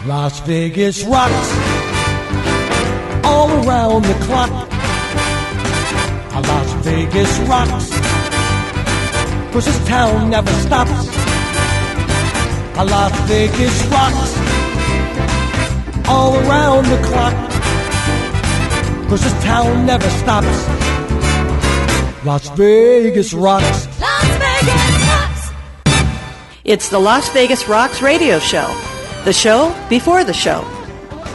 Las Vegas rocks all around the clock. Las Vegas rocks, 'cause this town never stops. Las Vegas rocks all around the clock, 'cause this town never stops. Las Vegas rocks. Las Vegas rocks. It's the Las Vegas Rocks radio show, the show before the show.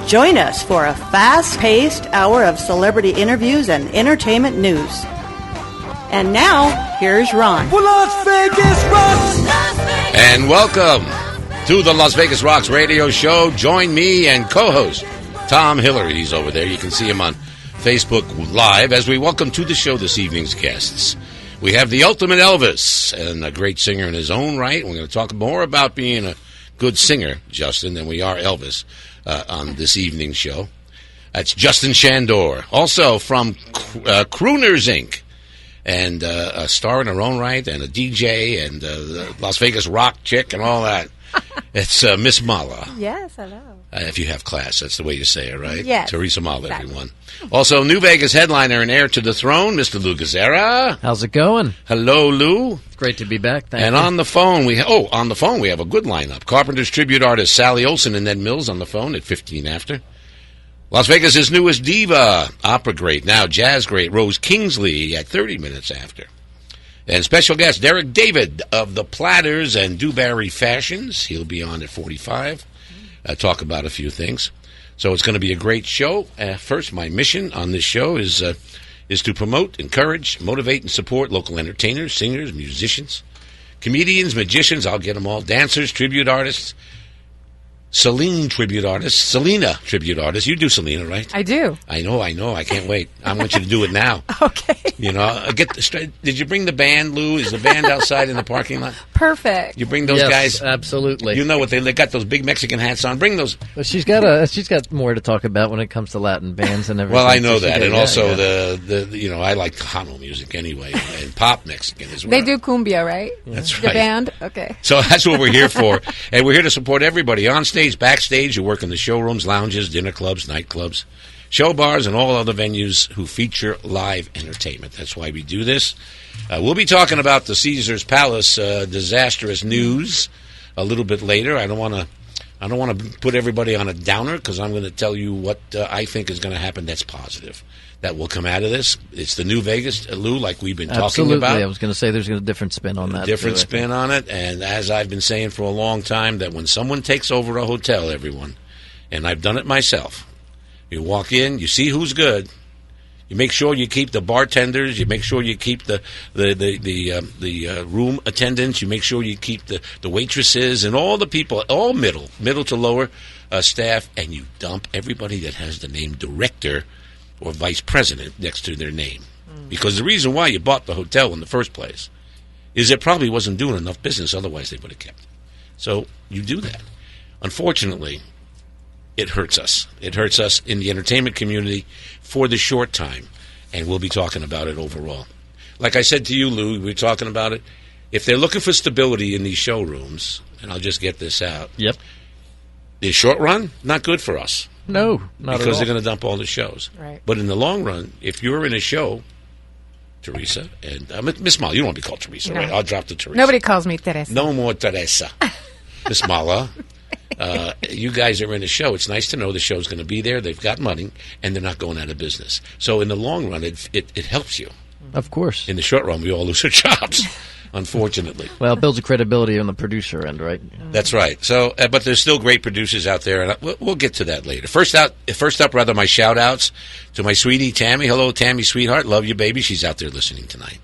Join us for a fast-paced hour of celebrity interviews and entertainment news. And now, here's Ron. Well, Las Vegas rocks. Las Vegas. And welcome to the Las Vegas Rocks radio show. Join me and co-host Tom Hillary. He's over there. You can see him on Facebook Live as we welcome to the show this evening's guests. We have the ultimate Elvis and a great singer in his own right. We're going to talk more about being a good singer, Justin, than we are Elvis on this evening's show. That's Justin Shandor. Also from Crooners, Inc., and a star in her own right, and a DJ, and the Las Vegas rock chick, and all that. It's Miss Mala. Yes, hello. If you have class, that's the way you say it, right? Yes. Teresa Mala, Exactly. everyone. Also, New Vegas headliner and heir to the throne, Mr. Lou Gazzara. How's it going? Hello, Lou. It's great to be back. Thank And you. on the phone, we have a good lineup. Carpenter's tribute artist Sally Olson and Ned Mills on the phone at 15 after. Las Vegas' newest diva, opera great, now jazz great, Rose Kingsley at 30 minutes after. And special guest Derek David of the Platters and Dewberry Fashions. He'll be on at 45. Talk about a few things. So it's going to be a great show. First, my mission on this show is to promote, encourage, motivate, and support local entertainers, singers, musicians, comedians, magicians. I'll get them all. Dancers, tribute artists. Selena tribute artist. You do Selena, right? I do. I know. I can't wait. I want you to do it now. Okay. You know, did you bring the band, Lou? Is the band outside in the parking lot? Perfect. You bring those Yes, guys? absolutely. You know what they got those big Mexican hats on. Bring those. Well, she's got more to talk about when it comes to Latin bands and everything. Well, I know So she that, did, and yeah, also yeah. the I like Tejano music anyway, and pop Mexican as well. They do cumbia, right? That's The right. band? Okay. So that's what we're here for, and we're here to support everybody on stage, backstage. You work in the showrooms, lounges, dinner clubs, nightclubs, show bars, and all other venues who feature live entertainment. That's why we do this. We'll be talking about the Caesars Palace disastrous news a little bit later. I don't want to put everybody on a downer because I'm going to tell you what I think is going to happen that's positive. That will come out of this. It's the New Vegas, Lou, like we've been Absolutely. talking about. I was going to say there's a different spin on that. Different too, I spin on it. And as I've been saying for a long time, that when someone takes over a hotel, everyone, and I've done it myself, you walk in, you see who's good. You make sure you keep the bartenders. You make sure you keep the room attendants. You make sure you keep the waitresses and all the people, all middle to lower staff, and you dump everybody that has the name director or vice president next to their name. Because the reason why you bought the hotel in the first place is it probably wasn't doing enough business, otherwise they would have kept it. So you do that. Unfortunately, it hurts us. It hurts us in the entertainment community for the short time, and we'll be talking about it overall. Like I said to you, Lou, we were talking about it. If they're looking for stability in these showrooms, and I'll just get this out, Yep. the short run, not good for us. No, not Because at they're all. going to dump all the shows. Right. But in the long run, if you're in a show, Teresa, and Miss Mala, you don't want to be called Teresa, No. right? I'll drop the Teresa. Nobody calls me Teresa. No more Teresa. Miss Mala, you guys are in a show. It's nice to know the show's going to be there. They've got money, and they're not going out of business. So in the long run, it helps you. Of course. In the short run, we all lose our jobs, unfortunately. Well, it builds a credibility on the producer end, right? That's right. So, but there's still great producers out there, and we'll get to that later. First up, my shout-outs to my sweetie, Tammy. Hello, Tammy, sweetheart. Love you, baby. She's out there listening tonight.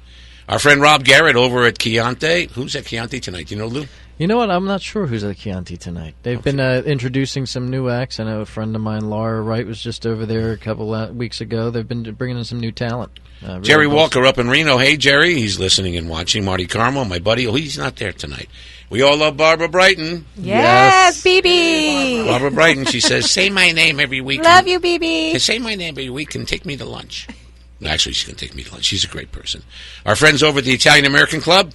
Our friend Rob Garrett over at Chianti. Who's at Chianti tonight? Do you know, Lou? You know what? I'm not sure who's at Chianti tonight. They've been introducing some new acts. I know a friend of mine, Laura Wright, was just over there a couple weeks ago. They've been bringing in some new talent. Jerry Walker up in Reno. Hey, Jerry. He's listening and watching. Marty Carmel, my buddy. Oh, he's not there tonight. We all love Barbara Brighton. Yes, BB. Barbara Brighton, she says, say my name every week. Love you, BB. Say my name every week and take me to lunch. No, actually, she's going to take me to lunch. She's a great person. Our friends over at the Italian American Club,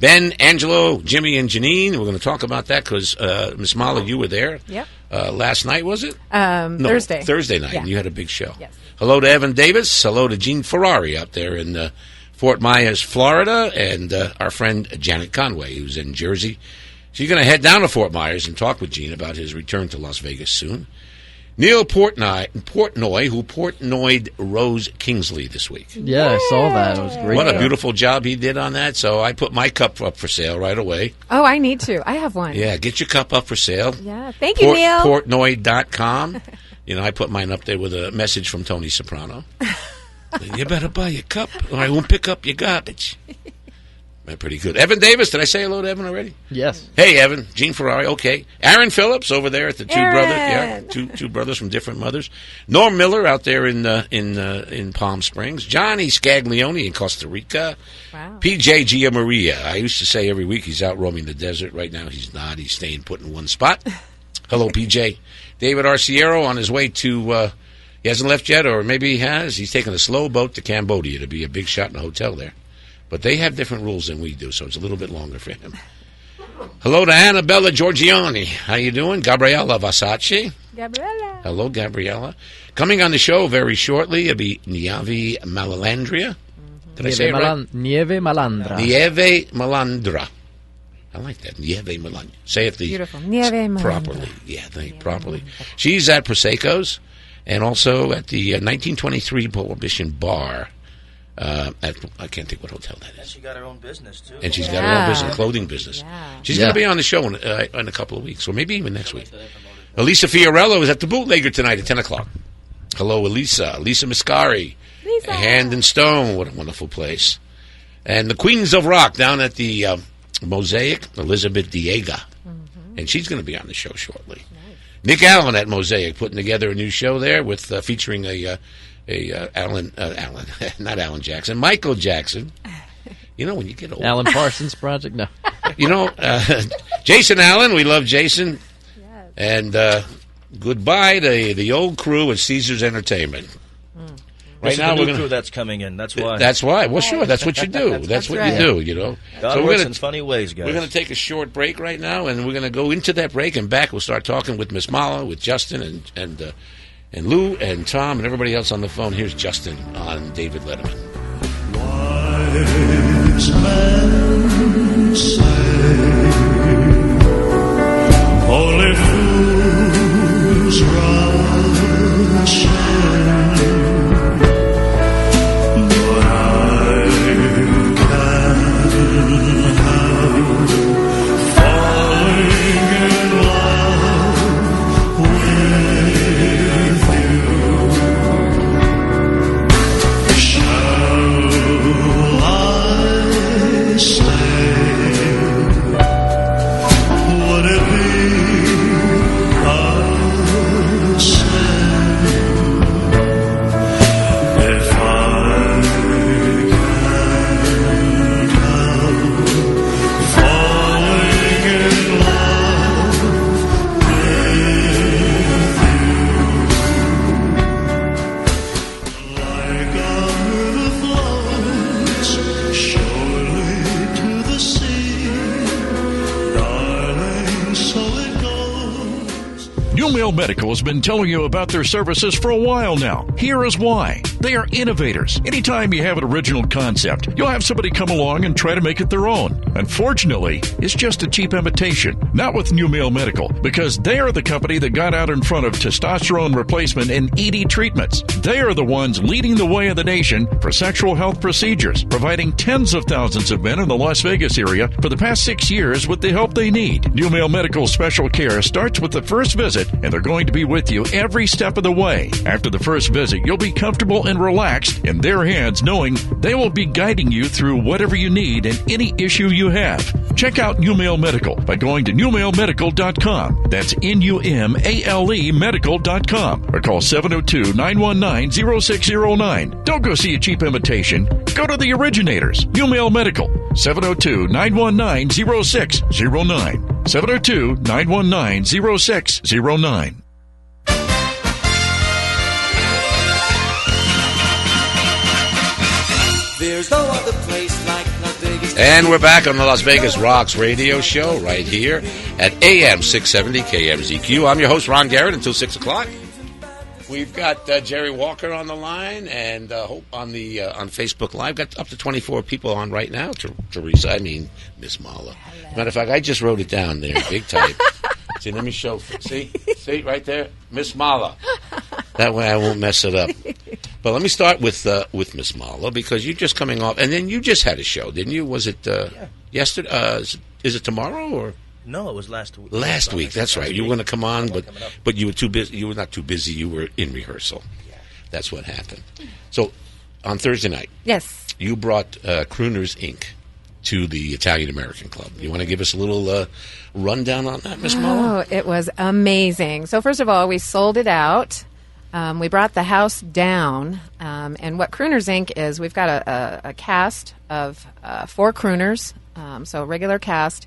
Ben, Angelo, Jimmy, and Janine. We're going to talk about that because, Miss Mala, you were there. Yep. Last night, was it? No, Thursday night, Yeah. and you had a big show. Yes. Hello to Evan Davis. Hello to Gene Ferrari out there in Fort Myers, Florida, and our friend Janet Conway, who's in Jersey. She's going to head down to Fort Myers and talk with Gene about his return to Las Vegas soon. Neil Portnoy, who Portnoyed Rose Kingsley this week. Yeah, I saw that. It was great. What a beautiful job he did on that. So I put my cup up for sale right away. Oh, I need to. I have one. Yeah, get your cup up for sale. Yeah. Thank you, Neil. Portnoy.com. I put mine up there with a message from Tony Soprano. You better buy your cup or I won't pick up your garbage. Pretty good. Evan Davis, did I say hello to Evan already? Yes. Hey, Evan. Gene Ferrari, okay. Aaron Phillips over there at the two Aaron. brothers. Yeah, two brothers from different mothers. Norm Miller out there in Palm Springs. Johnny Scaglione in Costa Rica. Wow. PJ Giamaria. I used to say every week he's out roaming the desert. Right now he's not. He's staying put in one spot. Hello, PJ. David Arciero on his way to, he hasn't left yet, or maybe he has. He's taking a slow boat to Cambodia to be a big shot in a hotel there. But they have different rules than we do, so it's a little bit longer for him. Hello to Annabella Giorgiani. How you doing? Gabriella Vasacci. Gabriella. Hello, Gabriella. Coming on the show very shortly, it'll be Nieve Malandria. Did I say it right? Nieve Malandra. Nieve Malandra. I like that. Nieve Malandra. Say it Beautiful. Nieve Malandra. properly. Yeah, properly. She's at Prosecco's and also at the 1923 Prohibition Bar. I can't think what hotel that is. And she got her own business, too. And she's got her own business, clothing business. Yeah. She's going to be on the show in a couple of weeks, or maybe even next week. Elisa Fiorello is at the Bootlegger tonight at 10 o'clock. Hello, Elisa. Lisa Miscari. Lisa. Hand and Stone. What a wonderful place. And the Queens of Rock down at the Mosaic, Elizabeth Diega. Mm-hmm. And she's going to be on the show shortly. Nice. Nick Allen at Mosaic putting together a new show there with featuring not Alan Jackson, Michael Jackson. When you get old. Alan Parsons Project? No. Jason Allen. We love Jason. Yes. And goodbye to the old crew at Caesars Entertainment. Right now, we're crew that's coming in. That's why. That's why. Well, sure. That's what you do. That's what right. you do. God works in funny ways, guys. We're going to take a short break right now, and we're going to go into that break and back. We'll start talking with Miss Mala, with Justin, and Lou, and Tom, and everybody else on the phone. Here's Justin on David Letterman. Wise men say only fools rush in, but I can't help falling in love with you. Shall I stay? Would it be a sin if I can't help falling in love with you? Like a river flows surely to the sea, darling, so it goes. New Mail Medical has been telling you about their services for a while now. Here is why. They are innovators. Anytime you have an original concept, you'll have somebody come along and try to make it their own. Unfortunately, it's just a cheap imitation. Not with New Mail Medical, because they are the company that got out in front of testosterone replacement and ED treatments. They are the ones leading the way of the nation for sexual health procedures, providing tens of thousands of men in the Las Vegas area for the past 6 years with the help they need. New Mail Medical special care starts with the first visit, and they're going to be with you every step of the way. After the first visit, you'll be comfortable and relaxed in their hands, knowing they will be guiding you through whatever you need and any issue you have. Check out New Mail Medical by going to newmailmedical.com. That's NUMALE medical.com, or call 702-919-0609. Don't go see a cheap imitation. Go to the originators. New Mail Medical, 702-919-0609. 702-919-0609. There's no other place like the And we're back on the Las Vegas Rocks radio show right here at AM 670 KMZQ. I'm your host, Ron Garrett, until 6 o'clock. We've got Jerry Walker on the line and Hope on Facebook Live. Got up to 24 people on right now. Teresa, Miss Mala. Matter of fact, I just wrote it down there in big type. See, let me show. See right there, Miss Mala. That way I won't mess it up. But let me start with Miss Mala, because you're just coming off, and then you just had a show, didn't you? Was it yesterday? Is it tomorrow or? No, it was last week. Last week, that's right. You were going to come on, but you were too busy. You were not too busy. You were in rehearsal. Yeah. That's what happened. So on Thursday night, yes, you brought Crooners Inc. to the Italian American Club. You want to give us a little rundown on that, Miss Mala? Oh, it was amazing. So first of all, we sold it out. We brought the house down. And what Crooners Inc. is, we've got a cast of 4 crooners, so a regular cast.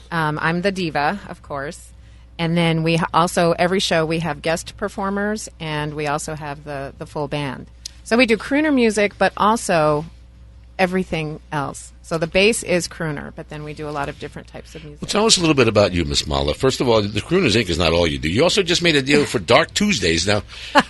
I'm the diva, of course. And then we also, every show, we have guest performers, and we also have the full band. So we do crooner music, but also everything else. So the base is crooner, but then we do a lot of different types of music. Well, tell us a little bit about you, Miss Mala. First of all, the Crooners Inc. is not all you do. You also just made a deal for Dark Tuesdays. Now,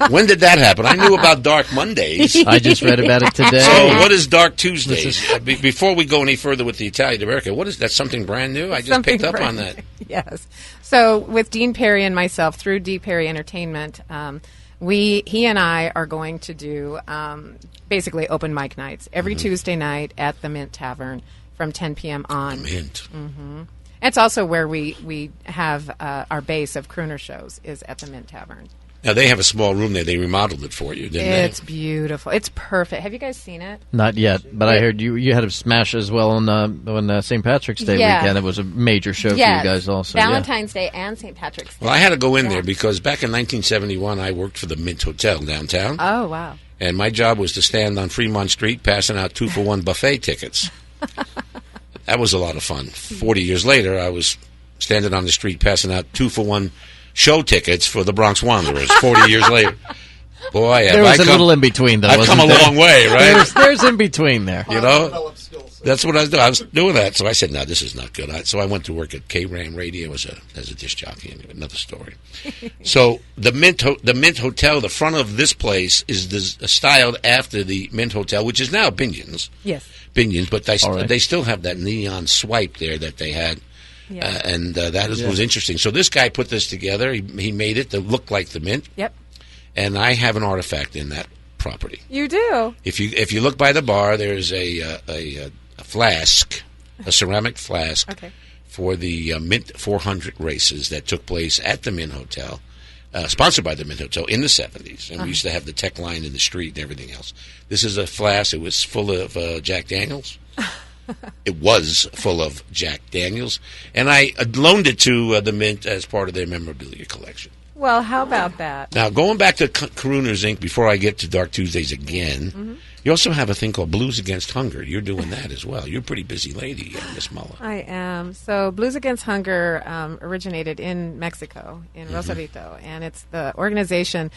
when did that happen? I knew about Dark Mondays. I just read about it today. So what is Dark Tuesdays? Before we go any further with the Italian America, what is that? Something brand new? I just picked up on that. Yes. So with Dean Perry and myself, through D. Perry Entertainment, he and I are going to do basically open mic nights every Tuesday night at the Mint Tavern from 10 p.m. on. The Mint. Mm-hmm. It's also where we have our base of crooner shows is at the Mint Tavern. Now, they have a small room there. They remodeled it for you, didn't they? It's beautiful. It's perfect. Have you guys seen it? Not yet, but I heard you had a smash as well on St. Patrick's Day weekend. It was a major show for you guys also. Valentine's Day and St. Patrick's Day. Well, I had to go in there because back in 1971, I worked for the Mint Hotel downtown. Oh, wow. And my job was to stand on Fremont Street passing out 2-for-1 buffet tickets. That was a lot of fun. 40 years later, I was standing on the street passing out 2-for-1 show tickets for the Bronx Wanderers 40 years later. Boy, there was a little in between, though. I've come a long way, right? There's in between there. You know? That's what I was doing. I was doing that. So I said, no, this is not good. So I went to work at K-Ram Radio as a disc jockey. Anyway, another story. So the Mint Hotel, the front of this place is styled after the Mint Hotel, which is now Binion's. Yes. Binion's, but they still have that neon swipe there that they had. Yeah. And that was interesting. So this guy put this together. He made it to look like the Mint. Yep. And I have an artifact in that property. You do? If you look by the bar, there's a flask, a ceramic flask, for the Mint 400 races that took place at the Mint Hotel, sponsored by the Mint Hotel in the 70s. And we used to have the tech line in the street and everything else. This is a flask. It was full of Jack Daniels. It was full of Jack Daniels. And I loaned it to the Mint as part of their memorabilia collection. Well, how about that? Now, going back to Crooners Inc., before I get to Dark Tuesdays again, you also have a thing called Blues Against Hunger. You're doing that as well. You're a pretty busy lady, Miss Mala. I am. So Blues Against Hunger originated in Mexico, in Rosarito, and it's the organization.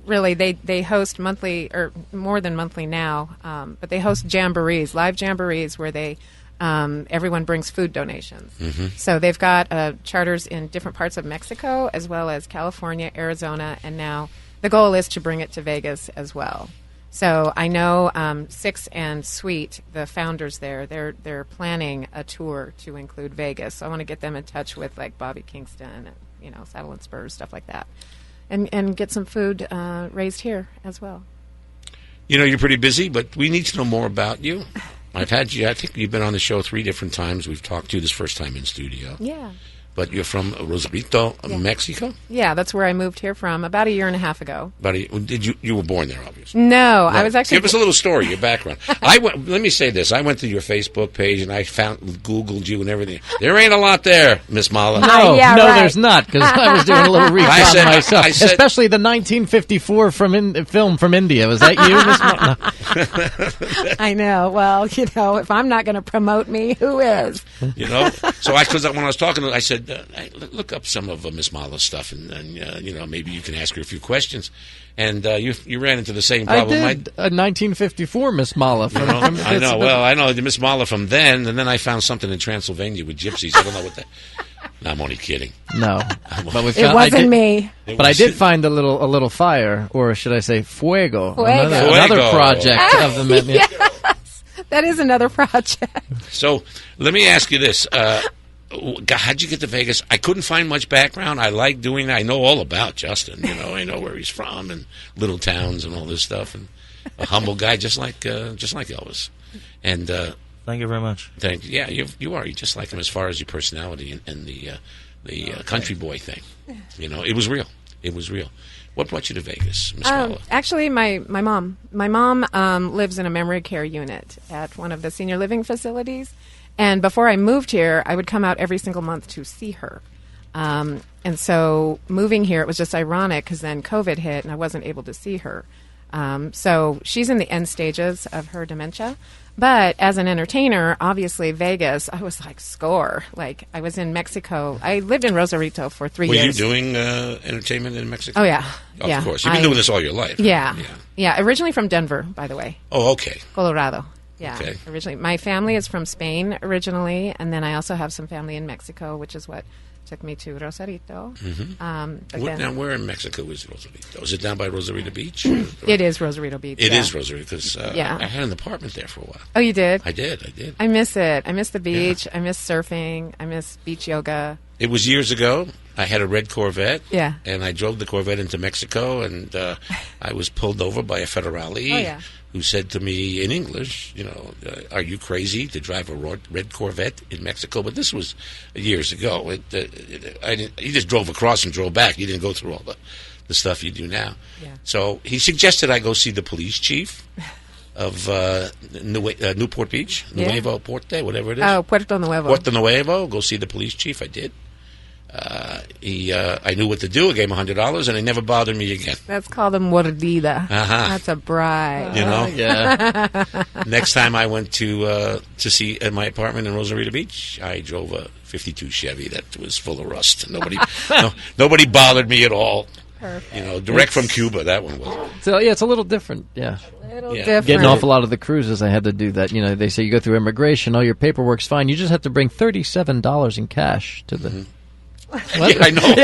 Really, they host monthly, or more than monthly now, but they host jamborees, live jamborees, where they everyone brings food donations. So they've got charters in different parts of Mexico, as well as California, Arizona, and now the goal is to bring it to Vegas as well. So I know Six and Sweet, the founders there, they're planning a tour to include Vegas. So I want to get them in touch with like Bobby Kingston, and, Saddle and Spurs, stuff like that, and get some food raised here as well. You're pretty busy, but we need to know more about you. I've had you. I think you've been on the show 3 different times. We've talked to you this first time in studio. Yeah. But you're from Rosarito, Mexico? Yeah, that's where I moved here from about a year and a half ago. You were born there, obviously? No, I was actually... Give us a little story, your background. Let me say this. I went to your Facebook page and I Googled you and everything. There ain't a lot there, Miss Mala. No, there's not, because I was doing a little recon myself. Especially the 1954 film from India. Was that you, Miss Mala? I know. Well, if I'm not going to promote me, who is? So when I was talking to her, I said, said, hey, look up some of Miss Mala's stuff, and maybe you can ask her a few questions. And you ran into the same problem. I did. 1954 Miss Mala. I know. Well, I know the Miss Mala from then, and then I found something in Transylvania with gypsies. I don't know what that. No, I'm only kidding. No, but it wasn't me. But I did find a little fire, or should I say, fuego. Another project of the men. Yes, that is another project. So let me ask you this. How'd you get to Vegas? I couldn't find much background. I like doing that. I know all about Justin. I know where he's from and little towns and all this stuff. And a humble guy, just like Elvis. And thank you very much. Thank you. Yeah, you are. You just like him as far as your personality and the country boy thing. It was real. It was real. What brought you to Vegas, Miss Mala? Actually, my mom. My mom lives in a memory care unit at one of the senior living facilities. And before I moved here, I would come out every single month to see her. And so moving here, it was just ironic because then COVID hit and I wasn't able to see her. So she's in the end stages of her dementia. But as an entertainer, obviously Vegas, I was like, score. Like, I was in Mexico. I lived in Rosarito for 3 years. Were you doing entertainment in Mexico? Oh, yeah. Of course. You've been doing this all your life. Yeah. Yeah. Originally from Denver, by the way. Oh, okay. Colorado. Yeah. Okay. Originally. My family is from Spain originally, and then I also have some family in Mexico, which is what took me to Rosarito. Mm-hmm. Now, where in Mexico is Rosarito? Is it down by Rosarito Beach? It is Rosarito Beach. It is Rosarito because I had an apartment there for a while. Oh, you did? I did. I miss it. I miss the beach. Yeah. I miss surfing. I miss beach yoga. It was years ago. I had a red Corvette. Yeah. And I drove the Corvette into Mexico, and I was pulled over by a federale who said to me in English, are you crazy to drive a red Corvette in Mexico? But this was years ago. He just drove across and drove back. He didn't go through all the stuff you do now. Yeah. So he suggested I go see the police chief of Newport Beach, Nuevo Porte, whatever it is. Oh, Puerto Nuevo. Puerto Nuevo. Go see the police chief. I did. I knew what to do. I gave him $100, and he never bothered me again. That's called a mordida. Uh-huh. That's a bribe. Yeah. Next time I went to see at my apartment in Rosarito Beach, I drove a '52 Chevy that was full of rust. Nobody bothered me at all. Perfect. Direct from Cuba. That one was. So it's a little different. Yeah. Different. Getting off a lot of the cruises, I had to do that. They say you go through immigration, all your paperwork's fine. You just have to bring $37 in cash to the. Mm-hmm. Yeah, I know.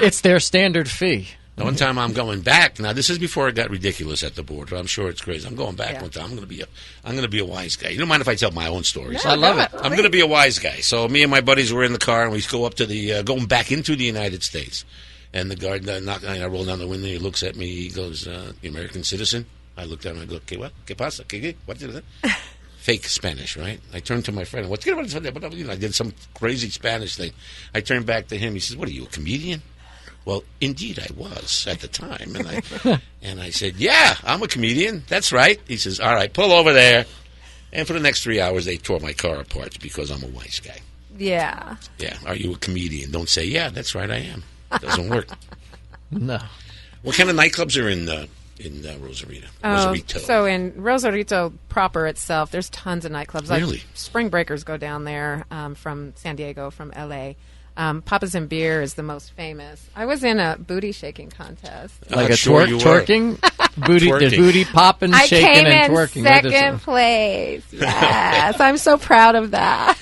It's their standard fee. The one time I'm going back. Now this is before it got ridiculous at the border. I'm sure it's crazy. I'm going back one time. I'm going to be a wise guy. You don't mind if I tell my own stories? No, I love it. I'm going to be a wise guy. So me and my buddies were in the car, and we go up to the going back into the United States. And the guard I roll down the window. He looks at me. He goes, "The American citizen." I look down and I go, "¿Qué what? ¿Qué pasa? ¿Qué? What is that?" Fake Spanish, right? I turned to my friend. I did some crazy Spanish thing. I turned back to him. He says, "What are you, a comedian?" Well, indeed, I was at the time, and I said, "Yeah, I'm a comedian. That's right." He says, "All right, pull over there." And for the next 3 hours, they tore my car apart because I'm a wise guy. Yeah. Yeah. Are you a comedian? Don't say, "Yeah, that's right, I am." It doesn't work. No. What kind of nightclubs are in Rosarito? Rosarito. So in Rosarito proper itself, there's tons of nightclubs. Really? Like Spring Breakers go down there from San Diego, from L.A. Papa's and Beer is the most famous. I was in a booty shaking contest. Like a twerking? Booty popping, shaking, and twerking. I came in second place. Yes, I'm so proud of that.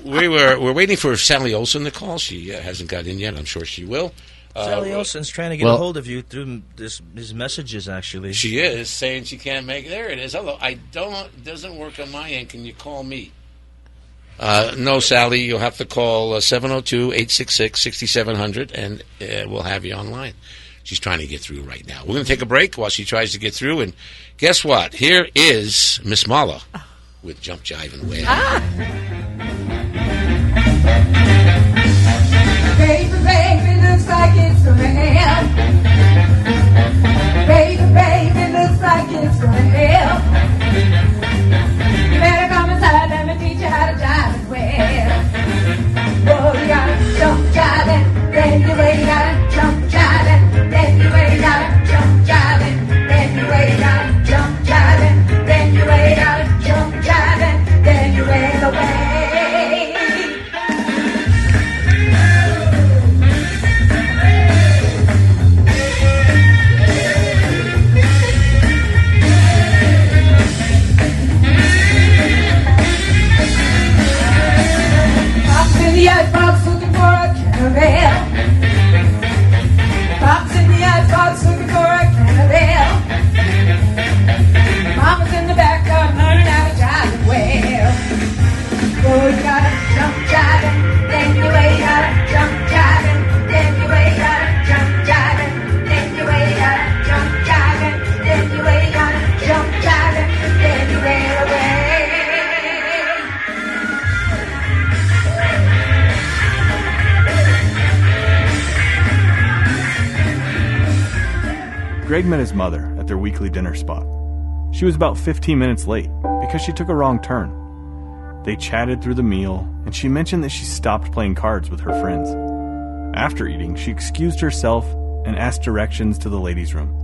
We're waiting for Sally Olson to call. She hasn't got in yet. I'm sure she will. Sally Olson's trying to get a hold of you through his messages, actually. She is saying she can't make it. There it is. Hello. It doesn't work on my end. Can you call me? No, Sally. You'll have to call 702-866-6700, and we'll have you online. She's trying to get through right now. We're going to take a break while she tries to get through, and guess what? Here is Miss Mala with Jump, Jive, and Wail. Baby, looks like it's gonna help. Baby, looks like it's gonna help. You better come inside, let me teach you how to jive and wail. Oh, you gotta jump, jive, and then you gotta jump, jive, and then you gotta jump, jive, and then you gotta jump, jive, and then you gotta jump, jive, and then you wail away. Greg met his mother at their weekly dinner spot. She was about 15 minutes late because she took a wrong turn. They chatted through the meal, and she mentioned that she stopped playing cards with her friends. After eating, she excused herself and asked directions to the ladies' room.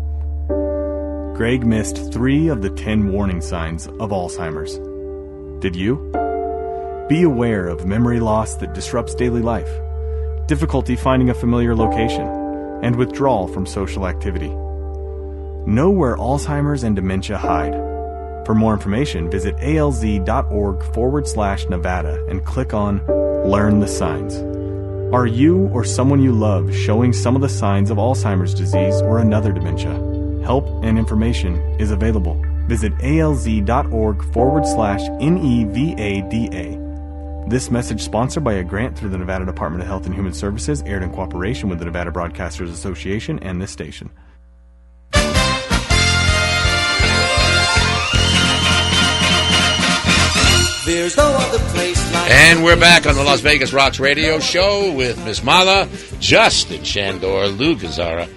Greg missed 3 of the 10 warning signs of Alzheimer's. Did you? Be aware of memory loss that disrupts daily life, difficulty finding a familiar location, and withdrawal from social activity. Know where Alzheimer's and dementia hide. For more information, visit alz.org/Nevada and click on Learn the Signs. Are you or someone you love showing some of the signs of Alzheimer's disease or another dementia? Help and information is available. Visit alz.org/NEVADA. This message sponsored by a grant through the Nevada Department of Health and Human Services, aired in cooperation with the Nevada Broadcasters Association and this station. There's no other place like. And we're back on the Las Vegas Rocks radio show with Miss Mala, Justin Shandor, Lou Gazzara,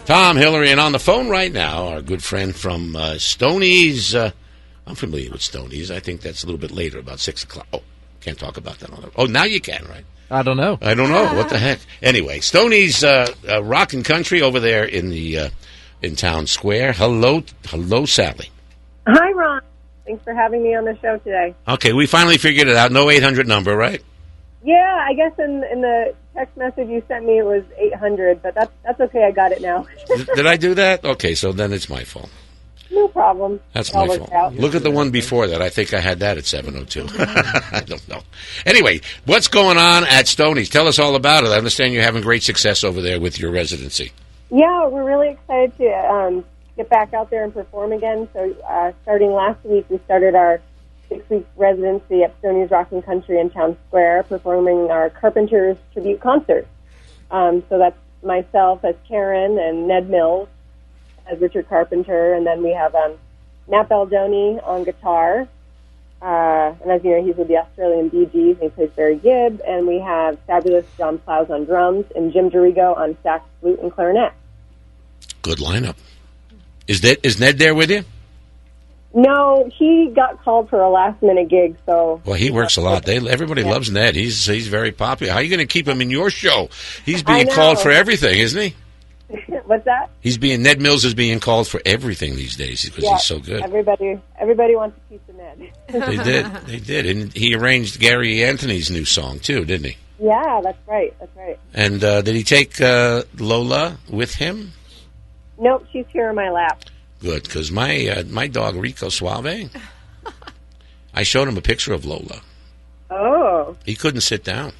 Tom Hillary, and on the phone right now, our good friend from Stoney's. I'm familiar with Stoney's. I think that's a little bit later, about 6 o'clock. Oh, can't talk about that on the. Oh, now you can, right? I don't know. What the heck? Anyway, Stoney's Rockin' Country over there in the in Town Square. Hello, Sally. Hi, Ron. Thanks for having me on the show today. Okay, we finally figured it out. No 800 number, right? Yeah, I guess in the text message you sent me it was 800, but that's okay. I got it now. Did I do that? Okay, so then it's my fault. No problem. That's my fault. Out. Look at the one before that. I think I had that at 7:02. I don't know. Anyway, what's going on at Stoney's? Tell us all about it. I understand you're having great success over there with your residency. Yeah, we're really excited to get back out there and perform again. So starting last week, we started our 6-week residency at Stoney's Rockin' Country in Town Square, performing our Carpenters tribute concert. So that's myself as Karen and Ned Mills as Richard Carpenter, and then we have Matt Baldoni on guitar. And as you know, he's with the Australian Bee Gees, and he plays Barry Gibb. And we have fabulous John Plows on drums and Jim Dorigo on sax, flute, and clarinet. Good lineup. Is Ned there with you? No, he got called for a last-minute gig, so... Well, he works a lot. Everybody loves Ned. He's very popular. How are you going to keep him in your show? He's being called for everything, isn't he? What's that? Ned Mills is being called for everything these days because he's so good. Everybody wants a piece of Ned. They did. And he arranged Gary Anthony's new song, too, didn't he? Yeah, that's right. And did he take Lola with him? Nope, she's here in my lap. Good, because my dog, Rico Suave, I showed him a picture of Lola. Oh. He couldn't sit down.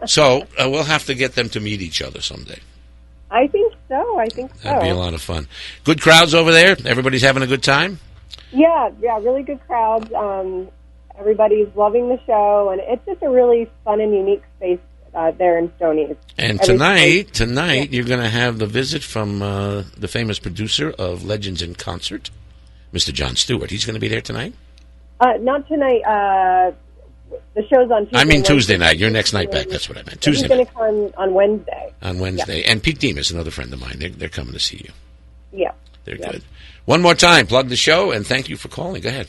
So we'll have to get them to meet each other someday. I think so. That'd be a lot of fun. Good crowds over there? Everybody's having a good time? Yeah, really good crowds. Everybody's loving the show, and it's just a really fun and unique space there in Stoney's. And tonight you're going to have the visit from the famous producer of Legends in Concert, Mr. Jon Stewart. He's going to be there tonight? Not tonight. The show's on Tuesday. I mean Tuesday night. Your next night back. That's what I meant. Tuesday night. He's going to come on Wednesday. On Wednesday. Yeah. And Pete Demas, another friend of mine. They're coming to see you. Yeah. They're good. One more time, plug the show, and thank you for calling. Go ahead.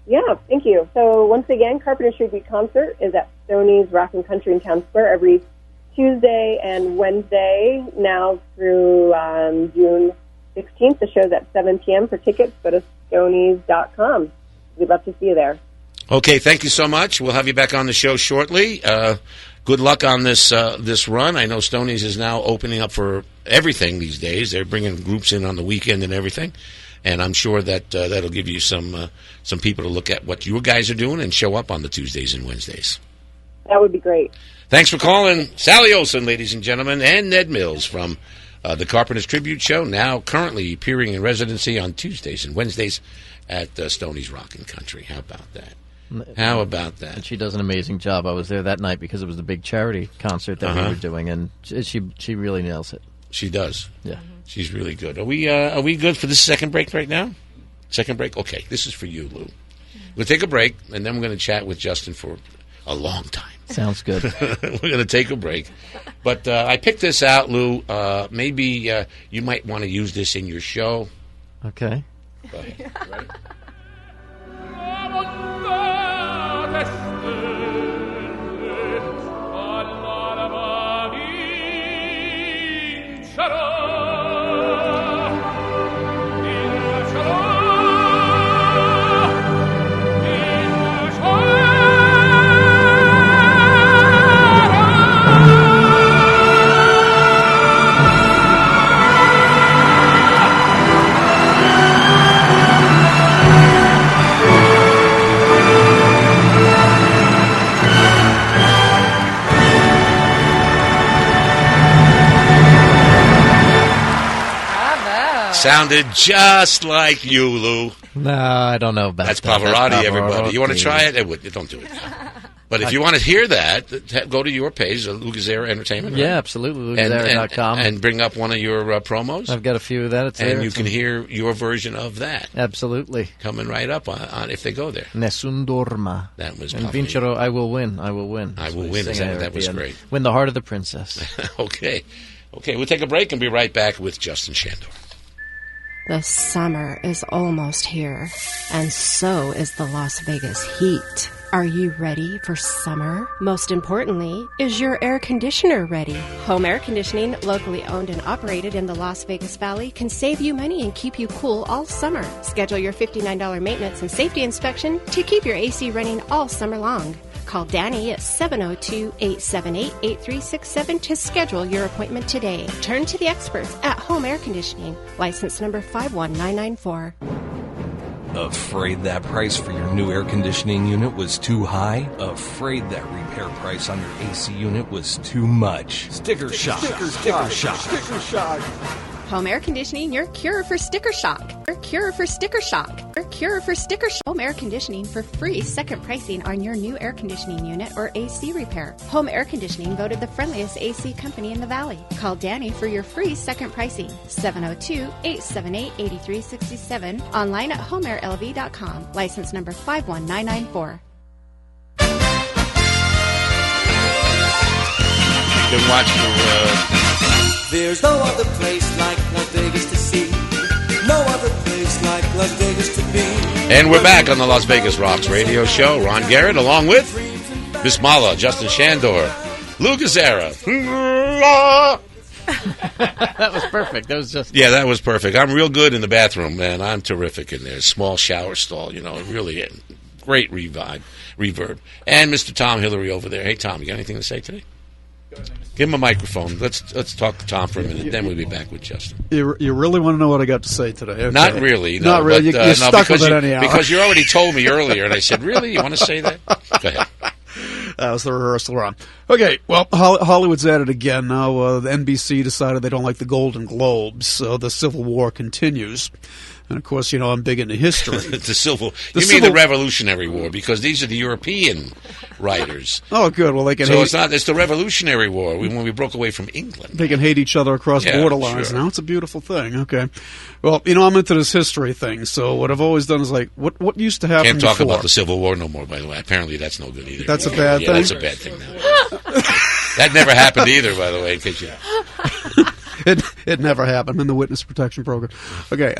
Yeah, thank you. So once again, Carpenter Tribute Concert is at Stoney's Rockin' Country in Town Square every Tuesday and Wednesday now through June 16th. The show's at 7 p.m. For tickets, go to stoney's.com. We'd love to see you there. Okay, thank you so much. We'll have you back on the show shortly. Good luck on this run. I know Stoney's is now opening up for everything these days. They're bringing groups in on the weekend and everything. And I'm sure that that'll give you some people to look at what you guys are doing and show up on the Tuesdays and Wednesdays. That would be great. Thanks for calling. Sally Olson, ladies and gentlemen, and Ned Mills from the Carpenters Tribute Show, now currently appearing in residency on Tuesdays and Wednesdays at Stoney's Rockin' Country. How about that? How about that? And she does an amazing job. I was there that night because it was the big charity concert that we were doing, and she really nails it. She does. Yeah. She's really good. Are we good for this second break right now? Second break? Okay, this is for you, Lou. We'll take a break, and then we're going to chat with Justin for a long time. Sounds good. We're going to take a break. But I picked this out, Lou. Maybe you might want to use this in your show. Okay. Go ahead. Ready? Sounded just like you, Lou. No, I don't know about That's that. Pavarotti, everybody. You want to try it? Don't do it. But if you want to hear that, go to your page, Lou Gazzara Entertainment. Yeah, right? absolutely, LouGazzara.com. And bring up one of your promos. I've got a few of that. It's and there. you can hear your version of that. Absolutely. Coming right up on if they go there. Nessun dorma. That was And puffy. Vincero, I will win. I will win. I will win. That was great. Win the heart of the princess. Okay, we'll take a break and be right back with Justin Shandor. The summer is almost here, and so is the Las Vegas heat. Are you ready for summer? Most importantly, is your air conditioner ready? Home Air Conditioning, locally owned and operated in the Las Vegas Valley, can save you money and keep you cool all summer. Schedule your $59 maintenance and safety inspection to keep your AC running all summer long. Call Danny at 702-878-8367 to schedule your appointment today. Turn to the experts at Home Air Conditioning, license number 51994. Afraid that price for your new air conditioning unit was too high? Afraid that repair price on your AC unit was too much? Sticker shock. Sticker shock. Sticker shock. Home Air Conditioning, your cure for sticker shock. Your cure for sticker shock. Your cure for sticker shock. Home Air Conditioning for free second pricing on your new air conditioning unit or AC repair. Home Air Conditioning voted the friendliest AC company in the Valley. Call Danny for your free second pricing. 702-878-8367. Online at homeairlv.com. License number 51994. Been watching There's no other place like Las Vegas to see. No other place like Las Vegas to be. And we're back on the Las Vegas Rocks radio show. Ron Garrett along with Miss Mala, Justin Shandor, Lou Gazzara. That was perfect. That was just... Yeah, that was perfect. I'm real good in the bathroom, man. I'm terrific in there. Small shower stall, really great reverb. And Mr. Tom Hillary over there. Hey, Tom, you got anything to say today? Give him a microphone. Let's talk to Tom for a minute. Then we'll be back with Justin. You really want to know what I got to say today? Okay. Not really. No, not really. But, you're stuck with it anyhow. Because you already told me earlier, and I said, really? You want to say that? Go ahead. That was the rehearsal run. Okay, well, Hollywood's at it again now. The NBC decided they don't like the Golden Globes, so the Civil War continues. And, of course, I'm big into history. You mean the Revolutionary War, because these are the European writers. Oh, good. Well, they can it's the Revolutionary War, when we broke away from England. They can hate each other across border lines sure. now. It's a beautiful thing. Okay. Well, I'm into this history thing, so what I've always done is, what used to happen Can't talk before? about the Civil War no more, by the way. Apparently that's no good either. That's a bad thing? That's a bad thing now. That never happened either, by the way, in case you... It never happened in the witness protection program. Okay,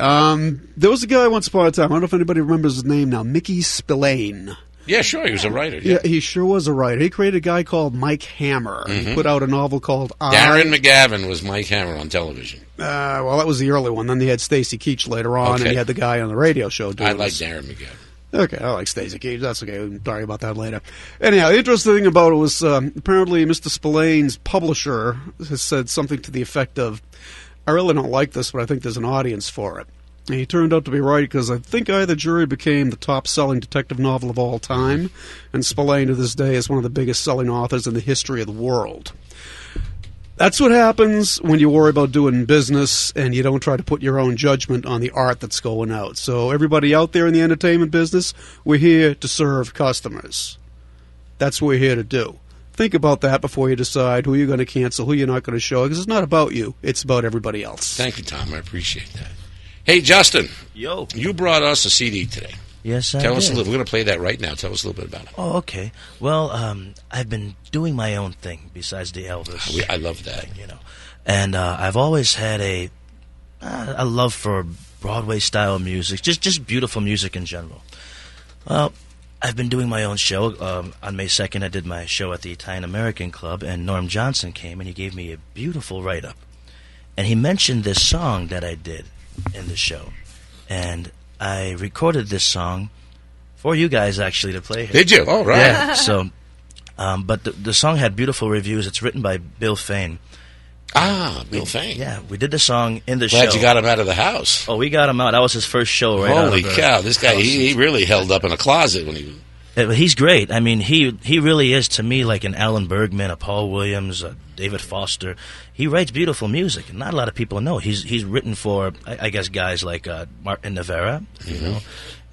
there was a guy once upon a time, I don't know if anybody remembers his name now, Mickey Spillane. Yeah, sure, he was a writer. Yeah, he sure was a writer. He created a guy called Mike Hammer. Mm-hmm. He put out a novel called Darren McGavin was Mike Hammer on television. Well, that was the early one. Then they had Stacy Keach later on, and he had the guy on the radio show doing I like Darren McGavin. Okay, I like Stacy Keach. That's okay. We can talk about that later. Anyhow, the interesting thing about it was apparently Mr. Spillane's publisher has said something to the effect of, I really don't like this, but I think there's an audience for it. And he turned out to be right, because I think I, the Jury became the top-selling detective novel of all time, and Spillane to this day is one of the biggest-selling authors in the history of the world. That's what happens when you worry about doing business and you don't try to put your own judgment on the art that's going out. So everybody out there in the entertainment business, we're here to serve customers. That's what we're here to do. Think about that before you decide who you're going to cancel, who you're not going to show, because it's not about you. It's about everybody else. Thank you, Tom. I appreciate that. Hey, Justin. Yo. You brought us a CD today. Yes, I Tell us a did. little. We're going to play that right now. Tell us a little bit about it. Oh, okay. Well, I've been doing my own thing besides the Elvis. I love that. You know, and I've always had a love for Broadway style music, just beautiful music in general. Well, I've been doing my own show. On May 2nd, I did my show at the Italian American Club, and Norm Johnson came, and he gave me a beautiful write-up. And he mentioned this song that I did in the show. And I recorded this song for you guys, actually, to play here. Did you? Oh, right. Yeah, so, but the song had beautiful reviews. It's written by Bill Fain. Bill Fain. Yeah, we did the song in the show. Glad you got him out of the house. Oh, we got him out. That was his first show right out of Holy the cow, this guy, he really held up in a closet when he... He's great. I mean, he really is, to me, like an Alan Bergman, a Paul Williams, a David Foster. He writes beautiful music, and not a lot of people know. He's written for, I guess, guys like Martin Rivera, you know,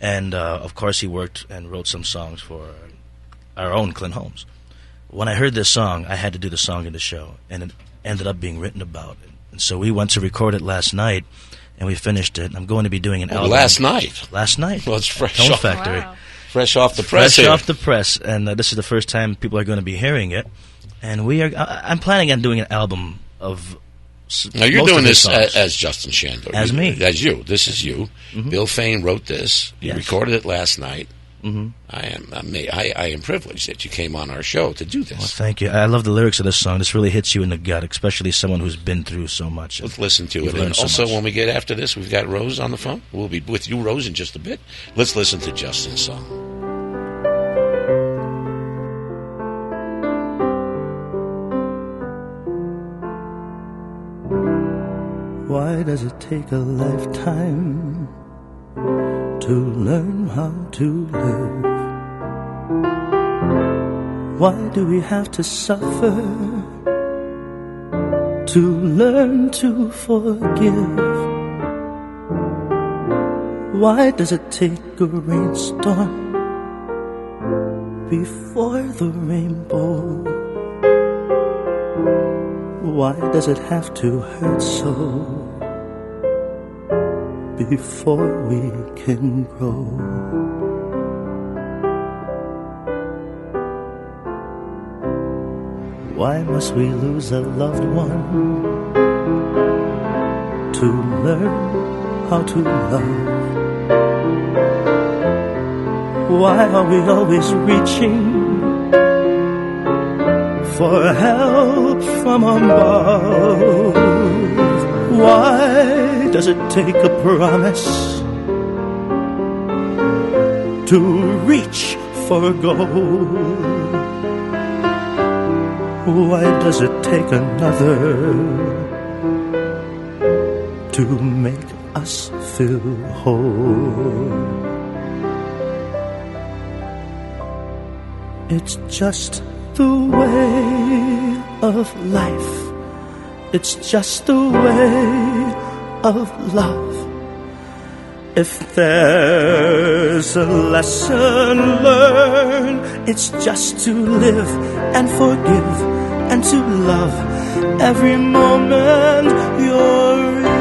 and, of course, he worked and wrote some songs for our own Clint Holmes. When I heard this song, I had to do the song in the show, and it ended up being written about it. And so we went to record it last night, and we finished it. I'm going to be doing an album. Last night? Last night. Well, it's fresh Tone off. Factory. Wow. Fresh off the press. Fresh off the press, and this is the first time people are going to be hearing it. And I'm planning on doing an album of. Now you're doing this as Justin Shandor. As me. As you. This is you. Bill Fain wrote this. You recorded it last night. I am privileged that you came on our show to do this. Well, thank you. I love the lyrics of this song. This really hits you in the gut, especially someone who's been through so much. Let's listen to it. And also, when we get after this, we've got Rose on the phone. We'll be with you, Rose, in just a bit. Let's listen to Justin's song. Why does it take a lifetime to learn how to live? Why do we have to suffer to learn to forgive? Why does it take a rainstorm before the rainbow? Why does it have to hurt so before we can grow? Why must we lose a loved one to learn how to love? Why are we always reaching for help from above? Why does it take a promise to reach for gold? Why does it take another to make us feel whole? It's just the way of life. It's just the way of love. If there's a lesson learned, it's just to live and forgive and to love every moment you're in.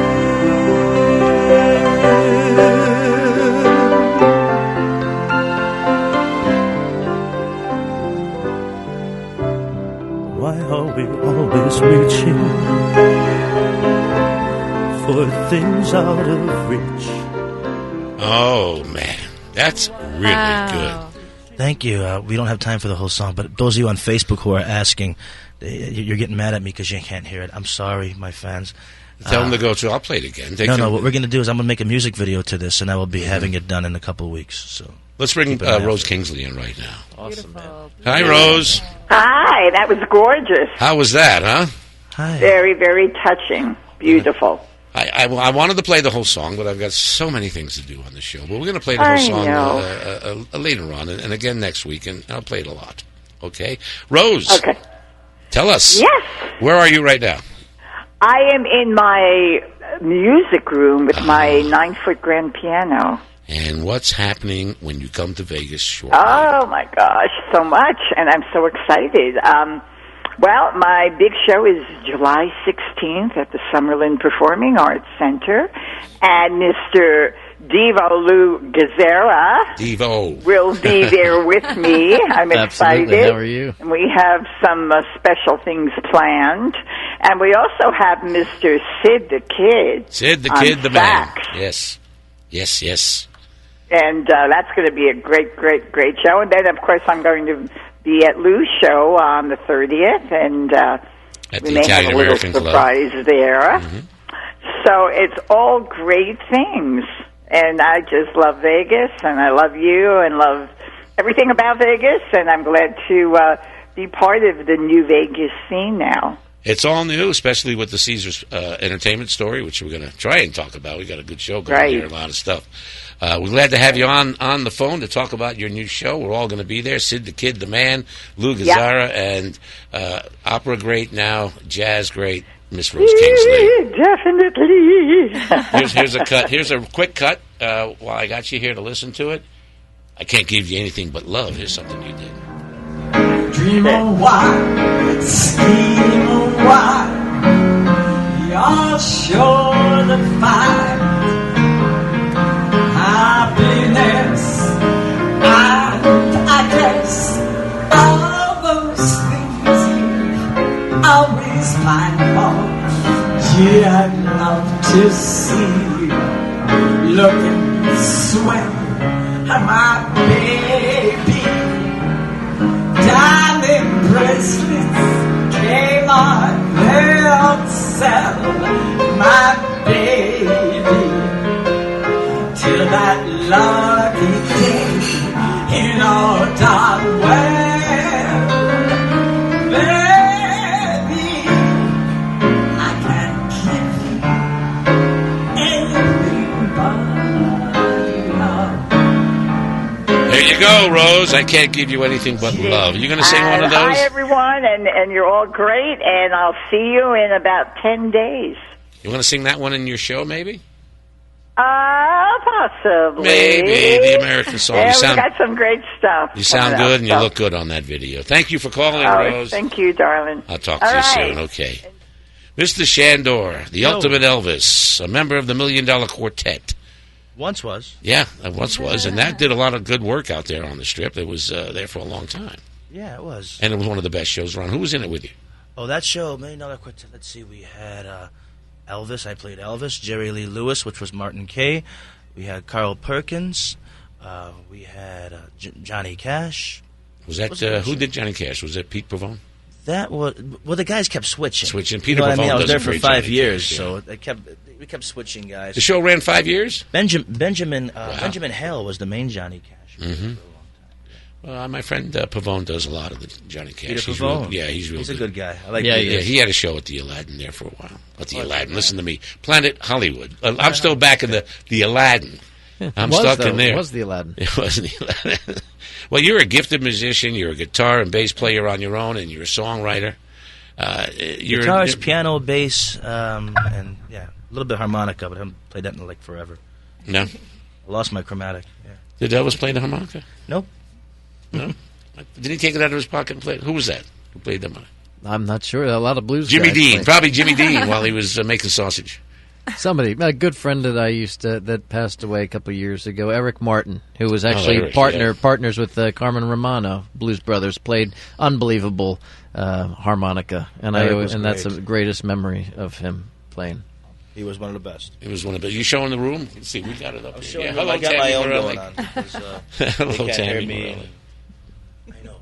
Why are we always reaching for things out of reach? Oh, man. That's really good. Thank you. We don't have time for the whole song, but those of you on Facebook who are asking, you're getting mad at me because you can't hear it. I'm sorry, my fans. Tell them to go to. I'll play it again. No. What we're going to do is I'm going to make a music video to this, and I will be having it done in a couple of weeks. So let's bring Rose Kingsley in right now. Awesome. Hi, Rose. Hi. That was gorgeous. How was that, huh? Hi. Very, very touching. Beautiful. I wanted to play the whole song, but I've got so many things to do on the show. But we're going to play the whole song later on, and again next week, and I'll play it a lot. Okay? Rose. Okay. Tell us. Yes. Where are you right now? I am in my music room with my 9-foot grand piano. And what's happening when you come to Vegas shortly? Oh, my gosh, so much, and I'm so excited. Well, my big show is July 16th at the Summerlin Performing Arts Center, and Mr. Diva Gazzara will be there with me. I'm excited. Absolutely. How are you? And we have some special things planned. And we also have Mr. Sid the Kid. Sid the Kid, the man. Yes. Yes, yes. And that's going to be a great, great, great show. And then, of course, I'm going to be at Lou's show on the 30th. And we may have a little surprise there. Mm-hmm. So it's all great things. And I just love Vegas, and I love you, and love everything about Vegas, and I'm glad to be part of the new Vegas scene now. It's all new, especially with the Caesars entertainment story, which we're going to try and talk about. We got a good show going here, a lot of stuff. We're glad to have you on the phone to talk about your new show. We're all going to be there. Sid the Kid, the man, Lou Gazzara, and opera great now, jazz great, Miss Rose Kingsley. Definitely. Here's a cut. Here's a quick cut. While I got you here to listen to it, I can't give you anything but love. Here's something you did. Dream a while, scheme a while. You're sure to find happiness, and I guess all those things you always find for. Gee, I'd love to see you looking swell at my baby. Diamond bracelets came on, they'll sell my baby till that lucky day, you know darn well, baby, I can't give you anything but love. There you go, Rose. I can't give you anything but love. Are you going to sing one of those? Hi, everyone, and you're all great, and I'll see you in about 10 days. You want to sing that one in your show, maybe? Possibly. Maybe the American song. Yeah, we got some great stuff. You sound good, and you look good on that video. Thank you for calling, Rose. Thank you, darling. I'll talk to you soon. Okay. Mr. Shandor, the ultimate Elvis, a member of the $1 Million Quartet. Once was. Yeah, I once was, and that did a lot of good work out there on the Strip. It was there for a long time. Yeah, it was. And it was one of the best shows around. Who was in it with you? Oh, that show, $1 Million Quartet. Let's see, we had Elvis. I played Elvis. Jerry Lee Lewis, which was Martin Kaye. We had Carl Perkins. We had Johnny Cash. Was that who did Johnny Cash? Was that Pete Pavone? That was the guys kept switching. Peter Pavone. I mean, I was there for 5 Johnny years, Cash, so we kept switching guys. The show ran 5 years. Benjamin Hale was the main Johnny Cash. Mm-hmm. Well, my friend Pavone does a lot of the Johnny Cash. Peter Pavone. He's a good guy. I like. He had a show at the Aladdin there for a while. At the Aladdin, listen to me, Planet Hollywood. I'm still back in the Aladdin. I'm stuck in there. It was the Aladdin. It wasn't the Aladdin. Well, you're a gifted musician. You're a guitar and bass player on your own, and you're a songwriter. Guitars, piano, bass, and a little bit of harmonica, but I haven't played that in like forever. No, I lost my chromatic. Yeah. Did Elvis play the harmonica? Nope. No. Did he take it out of his pocket and play it? Who was that? Who played the harmonica? I'm not sure. A lot of blues. Jimmy guys Dean, play. probably Jimmy Dean, while he was making sausage. Somebody, a good friend that I that passed away a couple of years ago, Eric Martin, who was actually partners with Carmen Romano, Blues Brothers, played unbelievable harmonica, and that's the greatest memory of him playing. He was one of the best. You showing the room? Let's see, we got it up here. Hello, I got my own going on. Hello, Tammy. I know.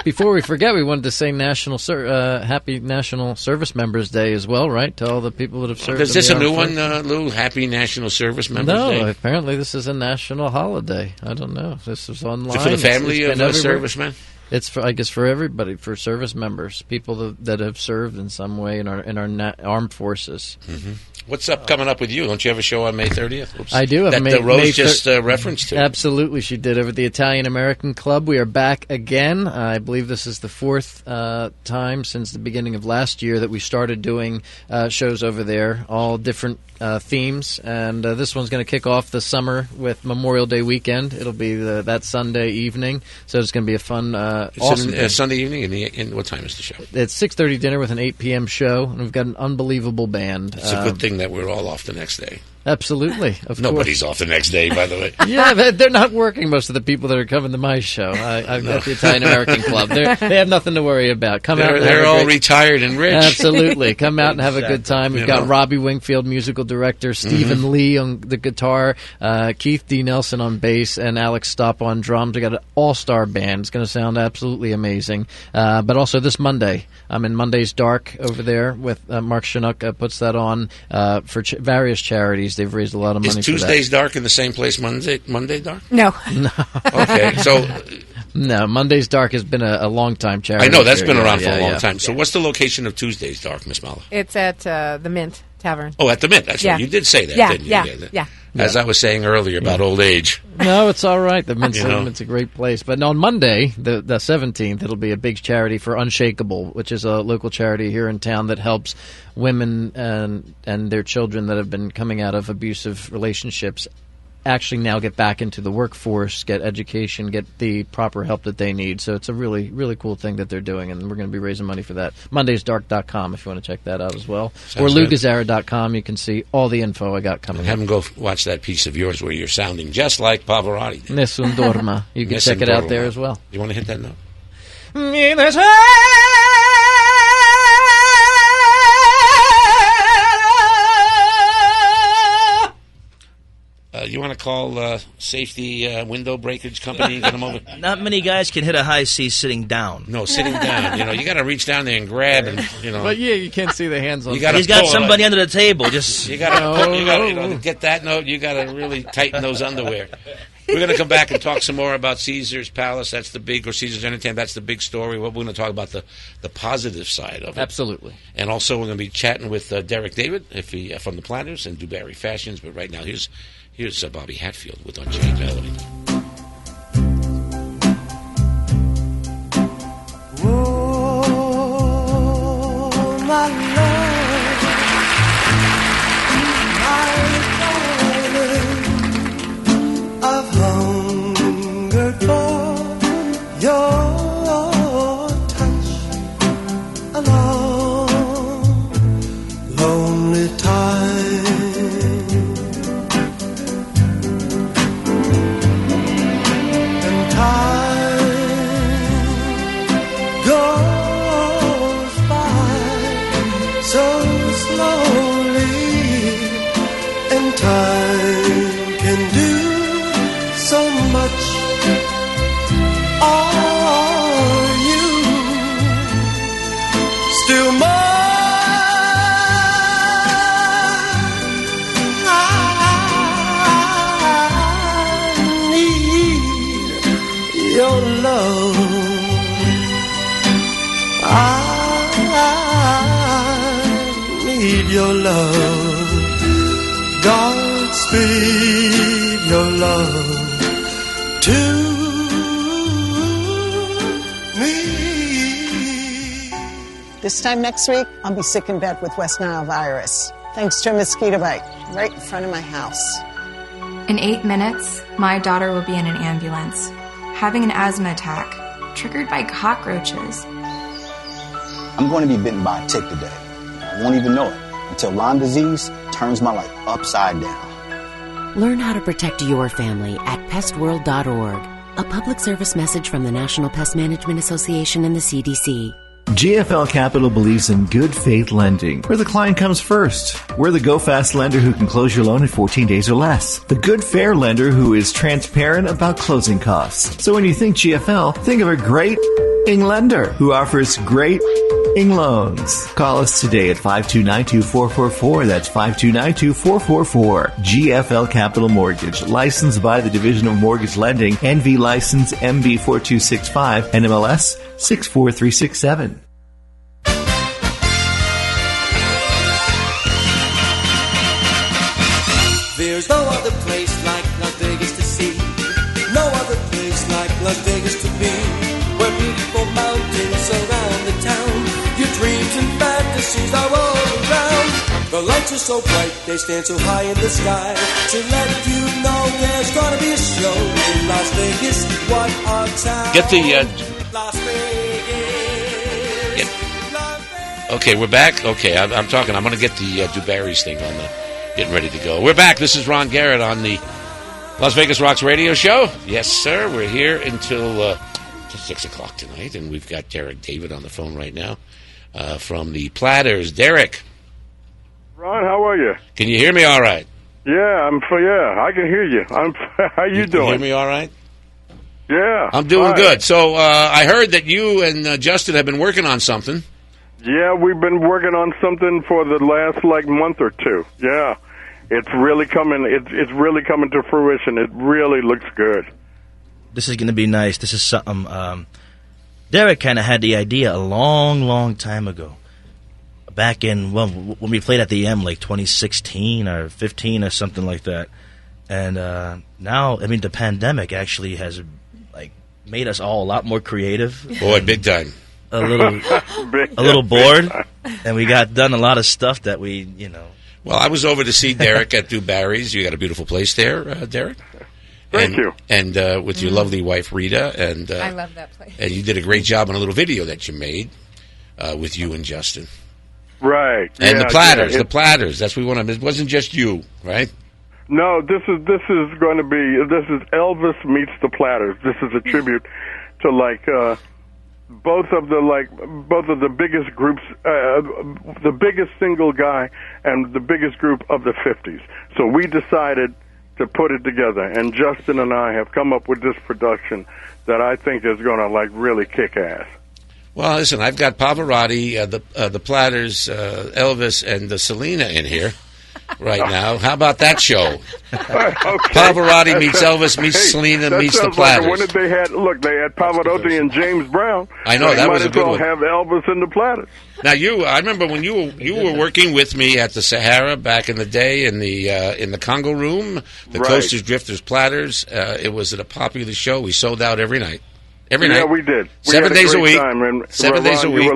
Before we forget, we wanted to say Happy National Service Members Day as well, right? To all the people that have served. Is this a new one, Lou? Happy National Service Members Day? No, apparently this is a national holiday. I don't know. This is online. For the family of servicemen? It's for, I guess, for everybody, for service members, people that have served in some way in our armed forces. Mm-hmm. What's coming up with you? Don't you have a show on May 30th? Oops. I do. That Rose just referenced to. Absolutely, she did. Over at the Italian American Club, we are back again. I believe this is the fourth time since the beginning of last year that we started doing shows over there, all different themes. And this one's going to kick off the summer with Memorial Day weekend. It'll be that Sunday evening, so it's going to be a fun, awesome Sunday evening. And what time is the show? It's 6:30 dinner with an 8 p.m. show, and we've got an unbelievable band. It's a good thing that we're all off the next day. Absolutely. Nobody's off the next day, by the way. Yeah, they're not working, most of the people that are coming to my show. I've got the Italian American Club. They have nothing to worry about. They're all retired and rich. Absolutely. Come out and have a good time. We've got Robbie Wingfield, musical director, Stephen Lee on the guitar, Keith D. Nelson on bass, and Alex Stopp on drums. We got an all-star band. It's going to sound absolutely amazing. But also this Monday, I'm in Monday's Dark over there with Mark Chinook puts that on for various charities. They've raised a lot of money for that. Is Tuesday's Dark in the same place Monday Dark? No. Okay, so... No, Monday's Dark has been a long-time charity. I know, that's been around for a long time. So what's the location of Tuesday's Dark, Miss Mala? It's at the Mint Tavern. Oh, at the Mint. That's right. You did say that, didn't you? Yeah. As I was saying earlier about old age. No, it's all right. The Mint's a great place. But on Monday, the 17th, it'll be a big charity for Unshakable, which is a local charity here in town that helps women and their children that have been coming out of abusive relationships actually now get back into the workforce, get education, get the proper help that they need. So it's a really, really cool thing that they're doing, and we're going to be raising money for that. Mondaysdark.com if you want to check that out as well. Or LouGazzara.com. You can see all the info I got coming. Have them go watch that piece of yours where you're sounding just like Pavarotti. Nessun Dorma. You can check it out there as well. You want to hit that note? You want to call safety window breakage company? Get them over? Not many guys can hit a high C sitting down. No, sitting down. You got to reach down there and grab, and But you can't see the hands on. He's got somebody under the table. Just you got to get that note. You got to really tighten those underwear. We're going to come back and talk some more about Caesar's Palace. That's the big, or Caesar's Entertainment. That's the big story. We're going to talk about the positive side of it. Absolutely. And also we're going to be chatting with Derek David from the Platters and Dewberry Fashions. But right now, here's Bobby Hatfield with Unchained Melody. Oh, my love, my darling, I've hungered for your touch a long, lonely time. Time can do so much. Are you still mine? I need your love. I need your love. Godspeed your love to me. This time next week, I'll be sick in bed with West Nile virus, thanks to a mosquito bite right in front of my house. In 8 minutes, my daughter will be in an ambulance, having an asthma attack, triggered by cockroaches. I'm going to be bitten by a tick today. I won't even know it until Lyme disease turns my life upside down. Learn how to protect your family at pestworld.org. A public service message from the National Pest Management Association and the CDC. GFL Capital believes in good faith lending, where the client comes first. We're the go-fast lender who can close your loan in 14 days or less. The good fair lender who is transparent about closing costs. So when you think GFL, think of a great lender who offers great loans. Call us today at 529-2444. That's 529-2444. GFL Capital Mortgage. Licensed by the Division of Mortgage Lending. NV license MB4265. NMLS 64367. There's no other place like Las Vegas to see. No other place like Las Vegas to be. Where beautiful mountains surround the town. Your dreams and fantasies are all around. The lights are so bright, they stand so high in the sky. To let you know there's gonna be a show in Las Vegas. What a town. Get the Las Vegas. Okay, we're back. Okay, I'm talking. I'm going to get the Dewberry's thing on getting ready to go. We're back. This is Ron Garrett on the Las Vegas Rocks radio show. Yes, sir. We're here until 6 o'clock tonight, and we've got Derek David on the phone right now from the Platters. Derek. Ron, how are you? Can you hear me all right? Yeah, I can hear you. How you doing? Can you hear me all right? Yeah. I'm doing Hi. good. So I heard that you and Justin have been working on something. Yeah, we've been working on something for the last month or two. Yeah, it's really coming. It's really coming to fruition. It really looks good. This is going to be nice. This is something. Derek kind of had the idea a long time ago. Back in when we played at the M, 2016 or 15 or something like that. And now, I mean, the pandemic actually has made us all a lot more creative. Boy, big time. A little bored, and we got done a lot of stuff that we. Well, I was over to see Derek at Du Barry's. You got a beautiful place there, Derek. Thank you. And with your lovely wife Rita, and I love that place. And you did a great job on a little video that you made with you and Justin. Right. And the Platters. That's what we want to. It wasn't just you, right? No, this is going to be. This is Elvis meets the Platters. This is a tribute to both of the biggest groups, the biggest single guy and the biggest group of the 50s. So we decided to put it together, and Justin and I have come up with this production that I think is going to really kick ass. Well, listen, I've got Pavarotti, the Platters, Elvis, and Selena in here right now. How about that show? Pavarotti meets Elvis meets Selena meets the Platters. When did they had Pavarotti and James Brown? I know that was a good one. Have Elvis and the Platters. Now I remember when you were working with me at the Sahara back in the day in the Congo room, the Right. Coasters, Drifters, Platters. It was a popular show. We sold out every night. Every night. Yeah, we did. 7 days a week. 7 days a week.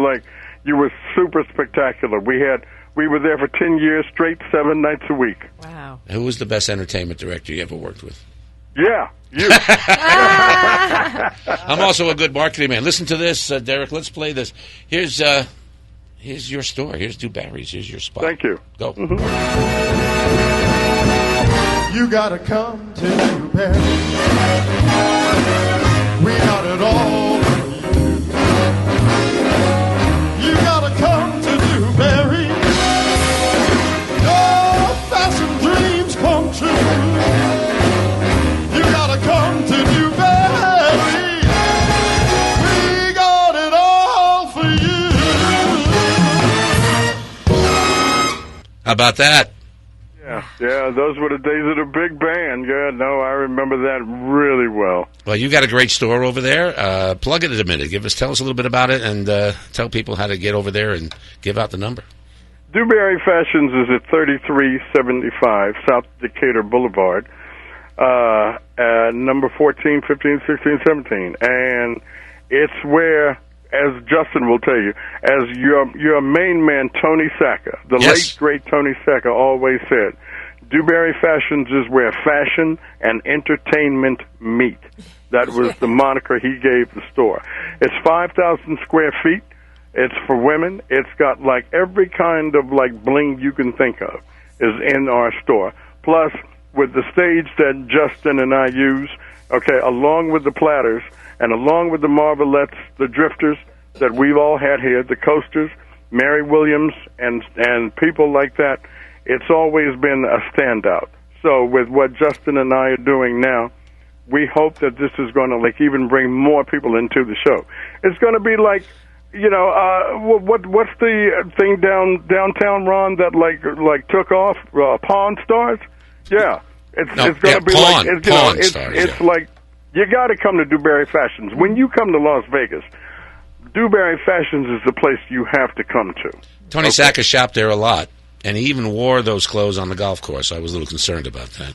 You were super spectacular. We were there for 10 years straight, 7 nights a week. Wow. Who was the best entertainment director you ever worked with? Yeah, you. I'm also a good marketing man. Listen to this, Derek. Let's play this. Here's your store. Here's Du Barry's. Here's your spot. Thank you. Go. You gotta come to Du Barry's. We got it all for you. You gotta come to Du Barry's. Your fashion dreams come true. You gotta come to Du Barry's. We got it all for you. How about that? Yeah, those were the days of the big band. Yeah, no, I remember that really well. Well, you got a great store over there. Plug it in a minute. Tell us a little bit about it, and tell people how to get over there and give out the number. Dewberry Fashions is at 3375 South Decatur Boulevard, number 14, 15, 16, 17. And it's where, as Justin will tell you, as your main man, Tony Sacca, the late, great Tony Sacca, always said, Dewberry Fashions is where fashion and entertainment meet. That was the moniker he gave the store. It's 5,000 square feet. It's for women. It's got every kind of bling you can think of is in our store. Plus, with the stage that Justin and I use, along with the Platters and along with the Marvelettes, the Drifters that we've all had here, the Coasters, Mary Williams, and people like that, it's always been a standout. So with what Justin and I are doing now, we hope that this is going to even bring more people into the show. It's going to be what's the thing downtown, Ron, that took off? Pawn Stars? Yeah. It's going to be Pawn Stars, you got to come to Dewberry Fashions. When you come to Las Vegas, Dewberry Fashions is the place you have to come to. Tony Sacca shopped there a lot, and he even wore those clothes on the golf course. I was a little concerned about that.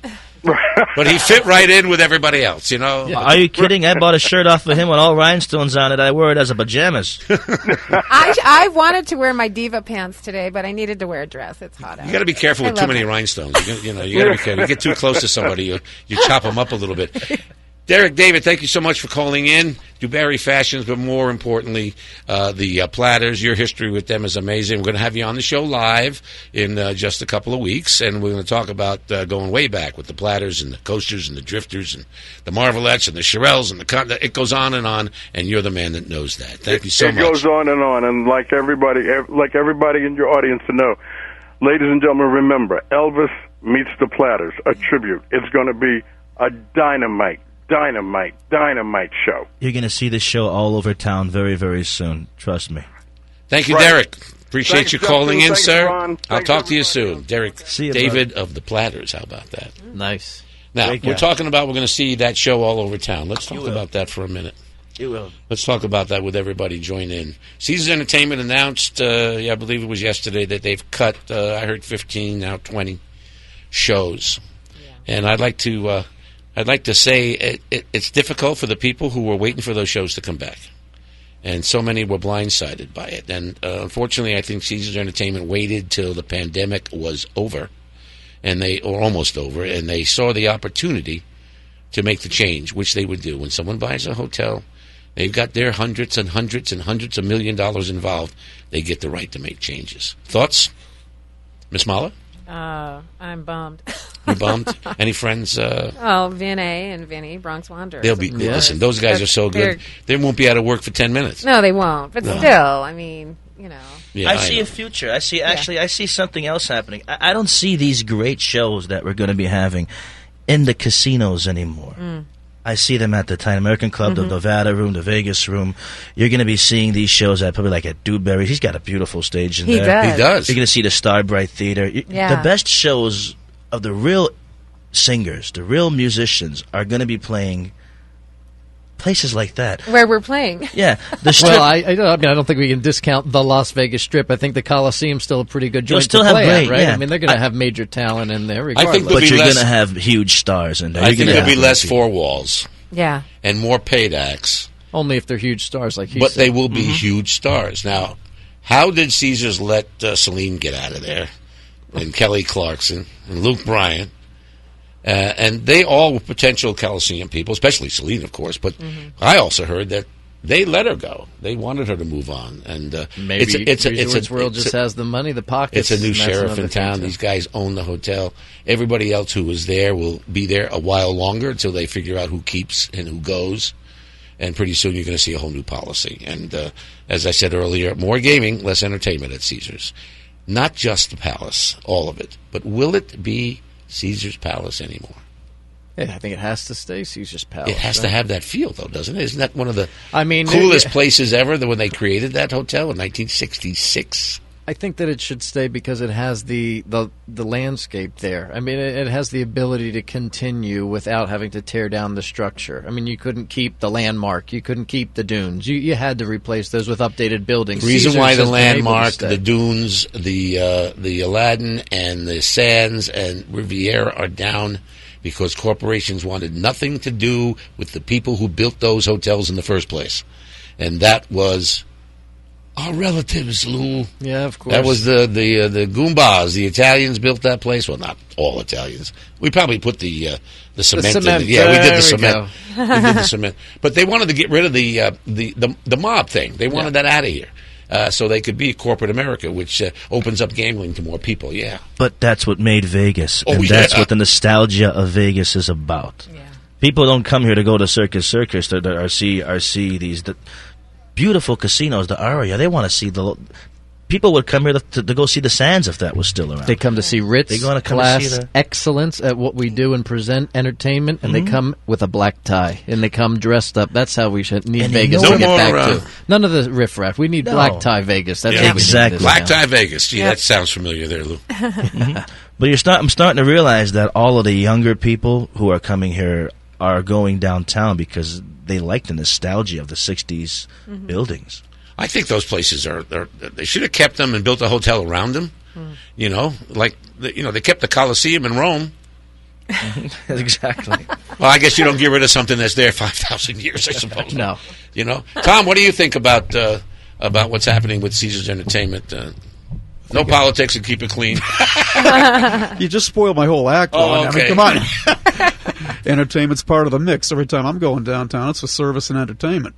But he fit right in with everybody else, Yeah. Are you kidding? I bought a shirt off of him with all rhinestones on it. I wore it as a pajamas. I wanted to wear my diva pants today, but I needed to wear a dress. It's hot out. You got to be careful with too many rhinestones. You got to be careful. You get too close to somebody, you chop them up a little bit. Derek, David, thank you so much for calling in. DuBarry Fashions, but more importantly, the Platters. Your history with them is amazing. We're going to have you on the show live in just a couple of weeks, and we're going to talk about going way back with the Platters and the Coasters and the Drifters and the Marvelettes and the Shirelles and it goes on, and you're the man that knows that. Thank you so much. It goes on, and like everybody in your audience to know, ladies and gentlemen, remember, Elvis meets the Platters, a tribute. It's going to be a dynamite show. You're going to see this show all over town very, very soon. Trust me. Thank you, Derek. Appreciate you calling in, sir. I'll talk to you soon. Derek, David of the Platters. How about that? Nice. Now, we're talking about we're going to see that show all over town. Let's talk about that for a minute. You will. Let's talk about that with everybody join in. Caesars Entertainment announced, I believe it was yesterday, that they've cut, I heard 15, now 20 shows. Yeah. And I'd like to say it's difficult for the people who were waiting for those shows to come back. And so many were blindsided by it. And unfortunately, I think Caesars Entertainment waited till the pandemic was over, or almost over, and they saw the opportunity to make the change, which they would do. When someone buys a hotel, they've got their hundreds and hundreds and hundreds of $1 million involved. They get the right to make changes. Thoughts? Miss Mala? I'm bummed. You bummed? Any friends? Vinay and Vinny, Bronx Wanderers. They'll be. Listen, those guys are so good. They won't be out of work for 10 minutes. No, they won't. But still, I mean, you know. Yeah, I see a future. I see something else happening. I don't see these great shows that we're going to be having in the casinos anymore. I see them at the Italian American Club, the Nevada Room, the Vegas Room. You're going to be seeing these shows at probably like at DuBarry. He's got a beautiful stage in there. He does. You're going to see the Starbright Theater. The best shows of the real singers, the real musicians, are going to be playing places like that. Where we're playing. Yeah. The Strip. Well, I don't think we can discount the Las Vegas Strip. I think the Coliseum's still a pretty good joint to play at, right? I mean, they're going to have major talent in there regardless. But you're going to have huge stars in there. I think there'll be less four walls. Yeah. And more paid acts. Only if they're huge stars like he But said. they will be huge stars. Now, how did Caesars let Celine get out of there? And Kelly Clarkson and Luke Bryan? And they all were potential Coliseum people, especially Celine, of course. But I also heard that they let her go. They wanted her to move on. And maybe Resorts World just has the money, the pockets. It's a new sheriff in town. These guys own the hotel. Everybody else who was there will be there a while longer until they figure out who keeps and who goes. And pretty soon you're going to see a whole new policy. And as I said earlier, more gaming, less entertainment at Caesars. Not just the Palace, all of it. But will it be Caesar's Palace anymore? Yeah, I think it has to stay Caesar's Palace. It has to have that feel, though, doesn't it? Isn't that one of the coolest places ever when they created that hotel in 1966? I think that it should stay because it has the landscape there. I mean, it has the ability to continue without having to tear down the structure. I mean, you couldn't keep the landmark. You couldn't keep the dunes. You had to replace those with updated buildings. The reason why the landmark, the dunes, the Aladdin, and the Sands and Riviera are down because corporations wanted nothing to do with the people who built those hotels in the first place. And that was our relatives, Lou. Yeah, of course. That was the Goombas. The Italians built that place. Well, not all Italians. We probably put the cement in it. Yeah, we did the cement. We did the cement. But they wanted to get rid of the mob thing. They wanted that out of here. So they could be corporate America, which opens up gambling to more people, yeah. But that's what made Vegas. And that's what the nostalgia of Vegas is about. Yeah. People don't come here to go to Circus or see these beautiful casinos, the Aria. They want to see people would come here to go see the Sands if that was still around. They come to see Ritz-class excellence at what we do and present entertainment, and they come with a black tie, and they come dressed up. That's how we should need Vegas to get back to. None of the riffraff. We need black tie Vegas. That's what exactly. we need black tie Vegas. Gee, that sounds familiar there, Lou. But I'm starting to realize that all of the younger people who are coming here are going downtown because they like the nostalgia of the 60s buildings. I think those places they should have kept them and built a hotel around them. You know, like they kept the Coliseum in Rome. Exactly. Well, I guess you don't get rid of something that's there 5,000 years, I suppose. No. You know, Tom, what do you think about what's happening with Caesars Entertainment? No politics and keep it clean. You just spoiled my whole act. Oh, okay. I mean, come on. entertainment's part of the mix. Every time I'm going downtown, it's for service and entertainment.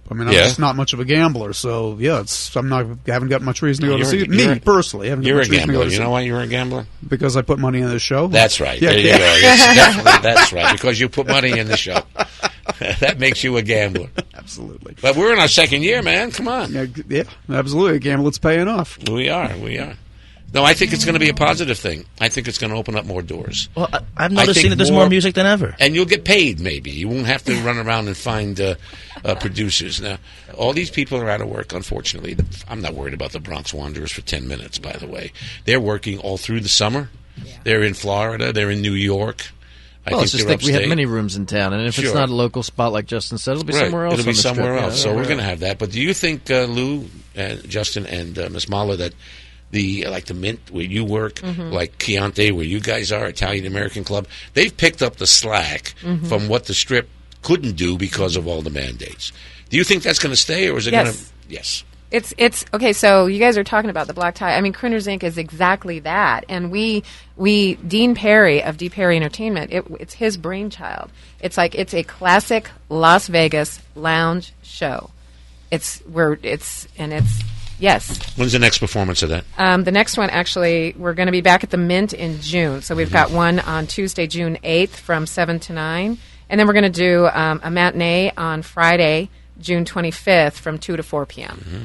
I mean, I'm just not much of a gambler, so yeah, I haven't got much reason to go to see it. Me personally, you're a gambler. You know why you're a gambler? Because I put money in the show. That's right. There you go. That's right. Because you put money in the show. That makes you a gambler. Absolutely. But we're in our second year, man. Come on. Yeah, absolutely. A gamble, it's paying off. We are. No, I think it's going to be a positive thing. I think it's going to open up more doors. Well, I'm noticing that there's more music than ever. And you'll get paid, maybe. You won't have to run around and find producers. Now, all these people are out of work, unfortunately. I'm not worried about the Bronx Wanderers for 10 minutes, by the way. They're working all through the summer. Yeah. They're in Florida. They're in New York. It's just like we have many rooms in town, and if it's not a local spot like Justin said, it'll be somewhere else. It'll be somewhere else. Yeah, so we're going to have that. But do you think, Lou, Justin, and Miss Mala, that the Mint where you work, like Chianti where you guys are, Italian American Club, they've picked up the slack from what the Strip couldn't do because of all the mandates. Do you think that's going to stay, or is it going to? Yes. It's okay. So you guys are talking about the black tie. I mean, Crooners Inc. is exactly that, and we Dean Perry of D. Perry Entertainment. It's his brainchild. It's a classic Las Vegas lounge show. Yes. When's the next performance of that? The next one, actually, we're going to be back at the Mint in June. So we've got one on Tuesday, June 8th from 7 to 9. And then we're going to do a matinee on Friday, June 25th from 2 to 4 p.m. Mm-hmm.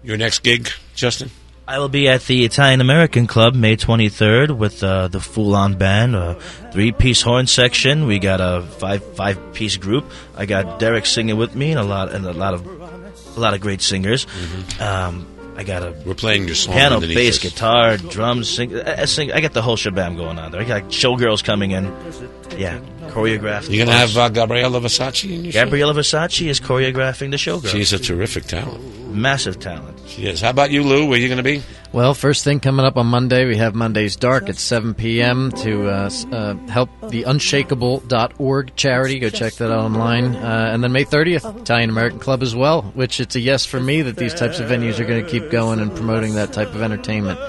Your next gig, Justin? I will be at the Italian American Club May 23rd with the full-on band, a 3-piece horn section. We got a five-piece group. I got Derek singing with me and a lot of great singers. I got we're playing your song piano, bass, guitar, drums, I got the whole shabam going on there. I got showgirls coming in. Yeah, choreographed. You're going to have Gabriella Versace in your show? Gabriella Versace is choreographing the showgirls. She's a terrific talent. Massive talent. She is. How about you, Lou? Where are you going to be? Well, first thing coming up on Monday, we have Monday's Dark at 7 p.m. to help the Unshakable.org charity. Go check that out online. And then May 30th, Italian American Club as well, which it's a yes for me that these types of venues are going to keep going and promoting that type of entertainment.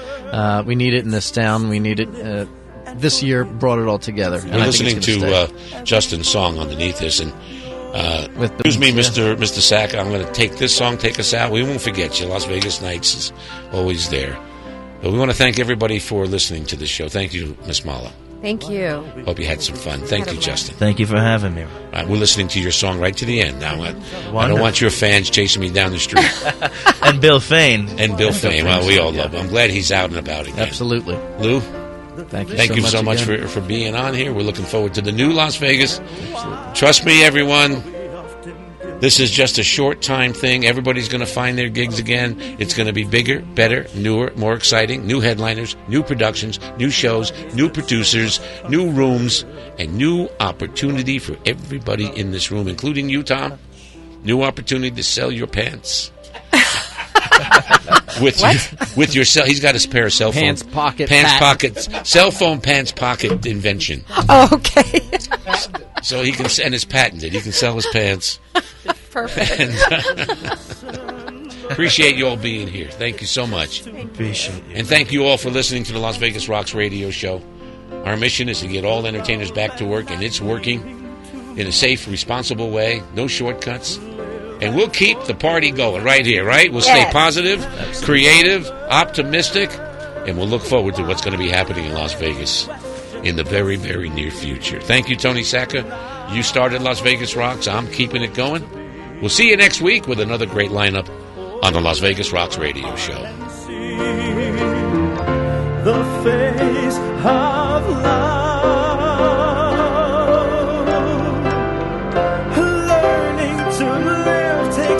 We need it in this town. We need it. This year brought it all together. We're listening to Justin's song underneath this, and excuse me, Mr. Sack, I'm going to take this song, take us out. We won't forget you. Las Vegas Nights is always there. But we want to thank everybody for listening to this show. Thank you, Miss Mala. Thank you. Hope you had some fun. Thank you, Justin. Thank you for having me. All right, we're listening to your song right to the end. Now, I don't want your fans chasing me down the street. And Bill Fain. Well, we all love him. I'm glad he's out and about again. Absolutely. Lou? Thank you so much for being on here. We're looking forward to the new Las Vegas. Trust me, everyone. This is just a short time thing. Everybody's going to find their gigs again. It's going to be bigger, better, newer, more exciting. New headliners, new productions, new shows, new producers, new rooms, and new opportunity for everybody in this room, including you, Tom. New opportunity to sell your pants. With your cell, he's got a pair of cell phone pants pocket, cell phone pants pocket invention. Oh, okay. So he can, and it's patented. He can sell his pants. Perfect. And, appreciate you all being here. Thank you so much. Appreciate you. And thank you all for listening to the Las Vegas Rocks radio show. Our mission is to get all entertainers back to work, and it's working in a safe, responsible way. No shortcuts. And we'll keep the party going right here, right? We'll stay positive, creative, optimistic, and we'll look forward to what's going to be happening in Las Vegas in the very, very near future. Thank you, Tony Sacca. You started Las Vegas Rocks. I'm keeping it going. We'll see you next week with another great lineup on the Las Vegas Rocks radio show. The face of love.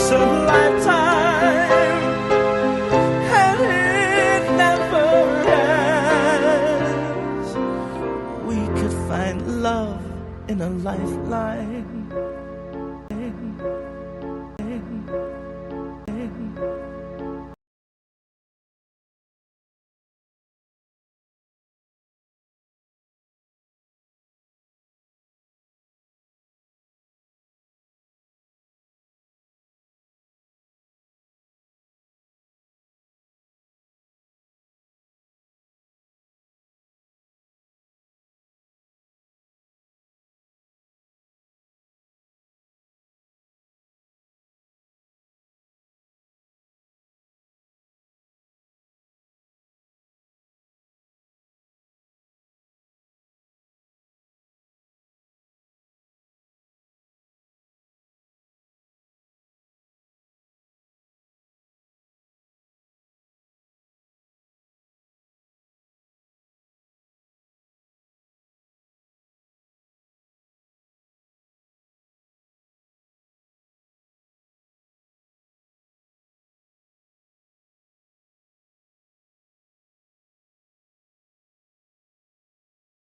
A lifetime, and it never ends. We could find love in a lifeline.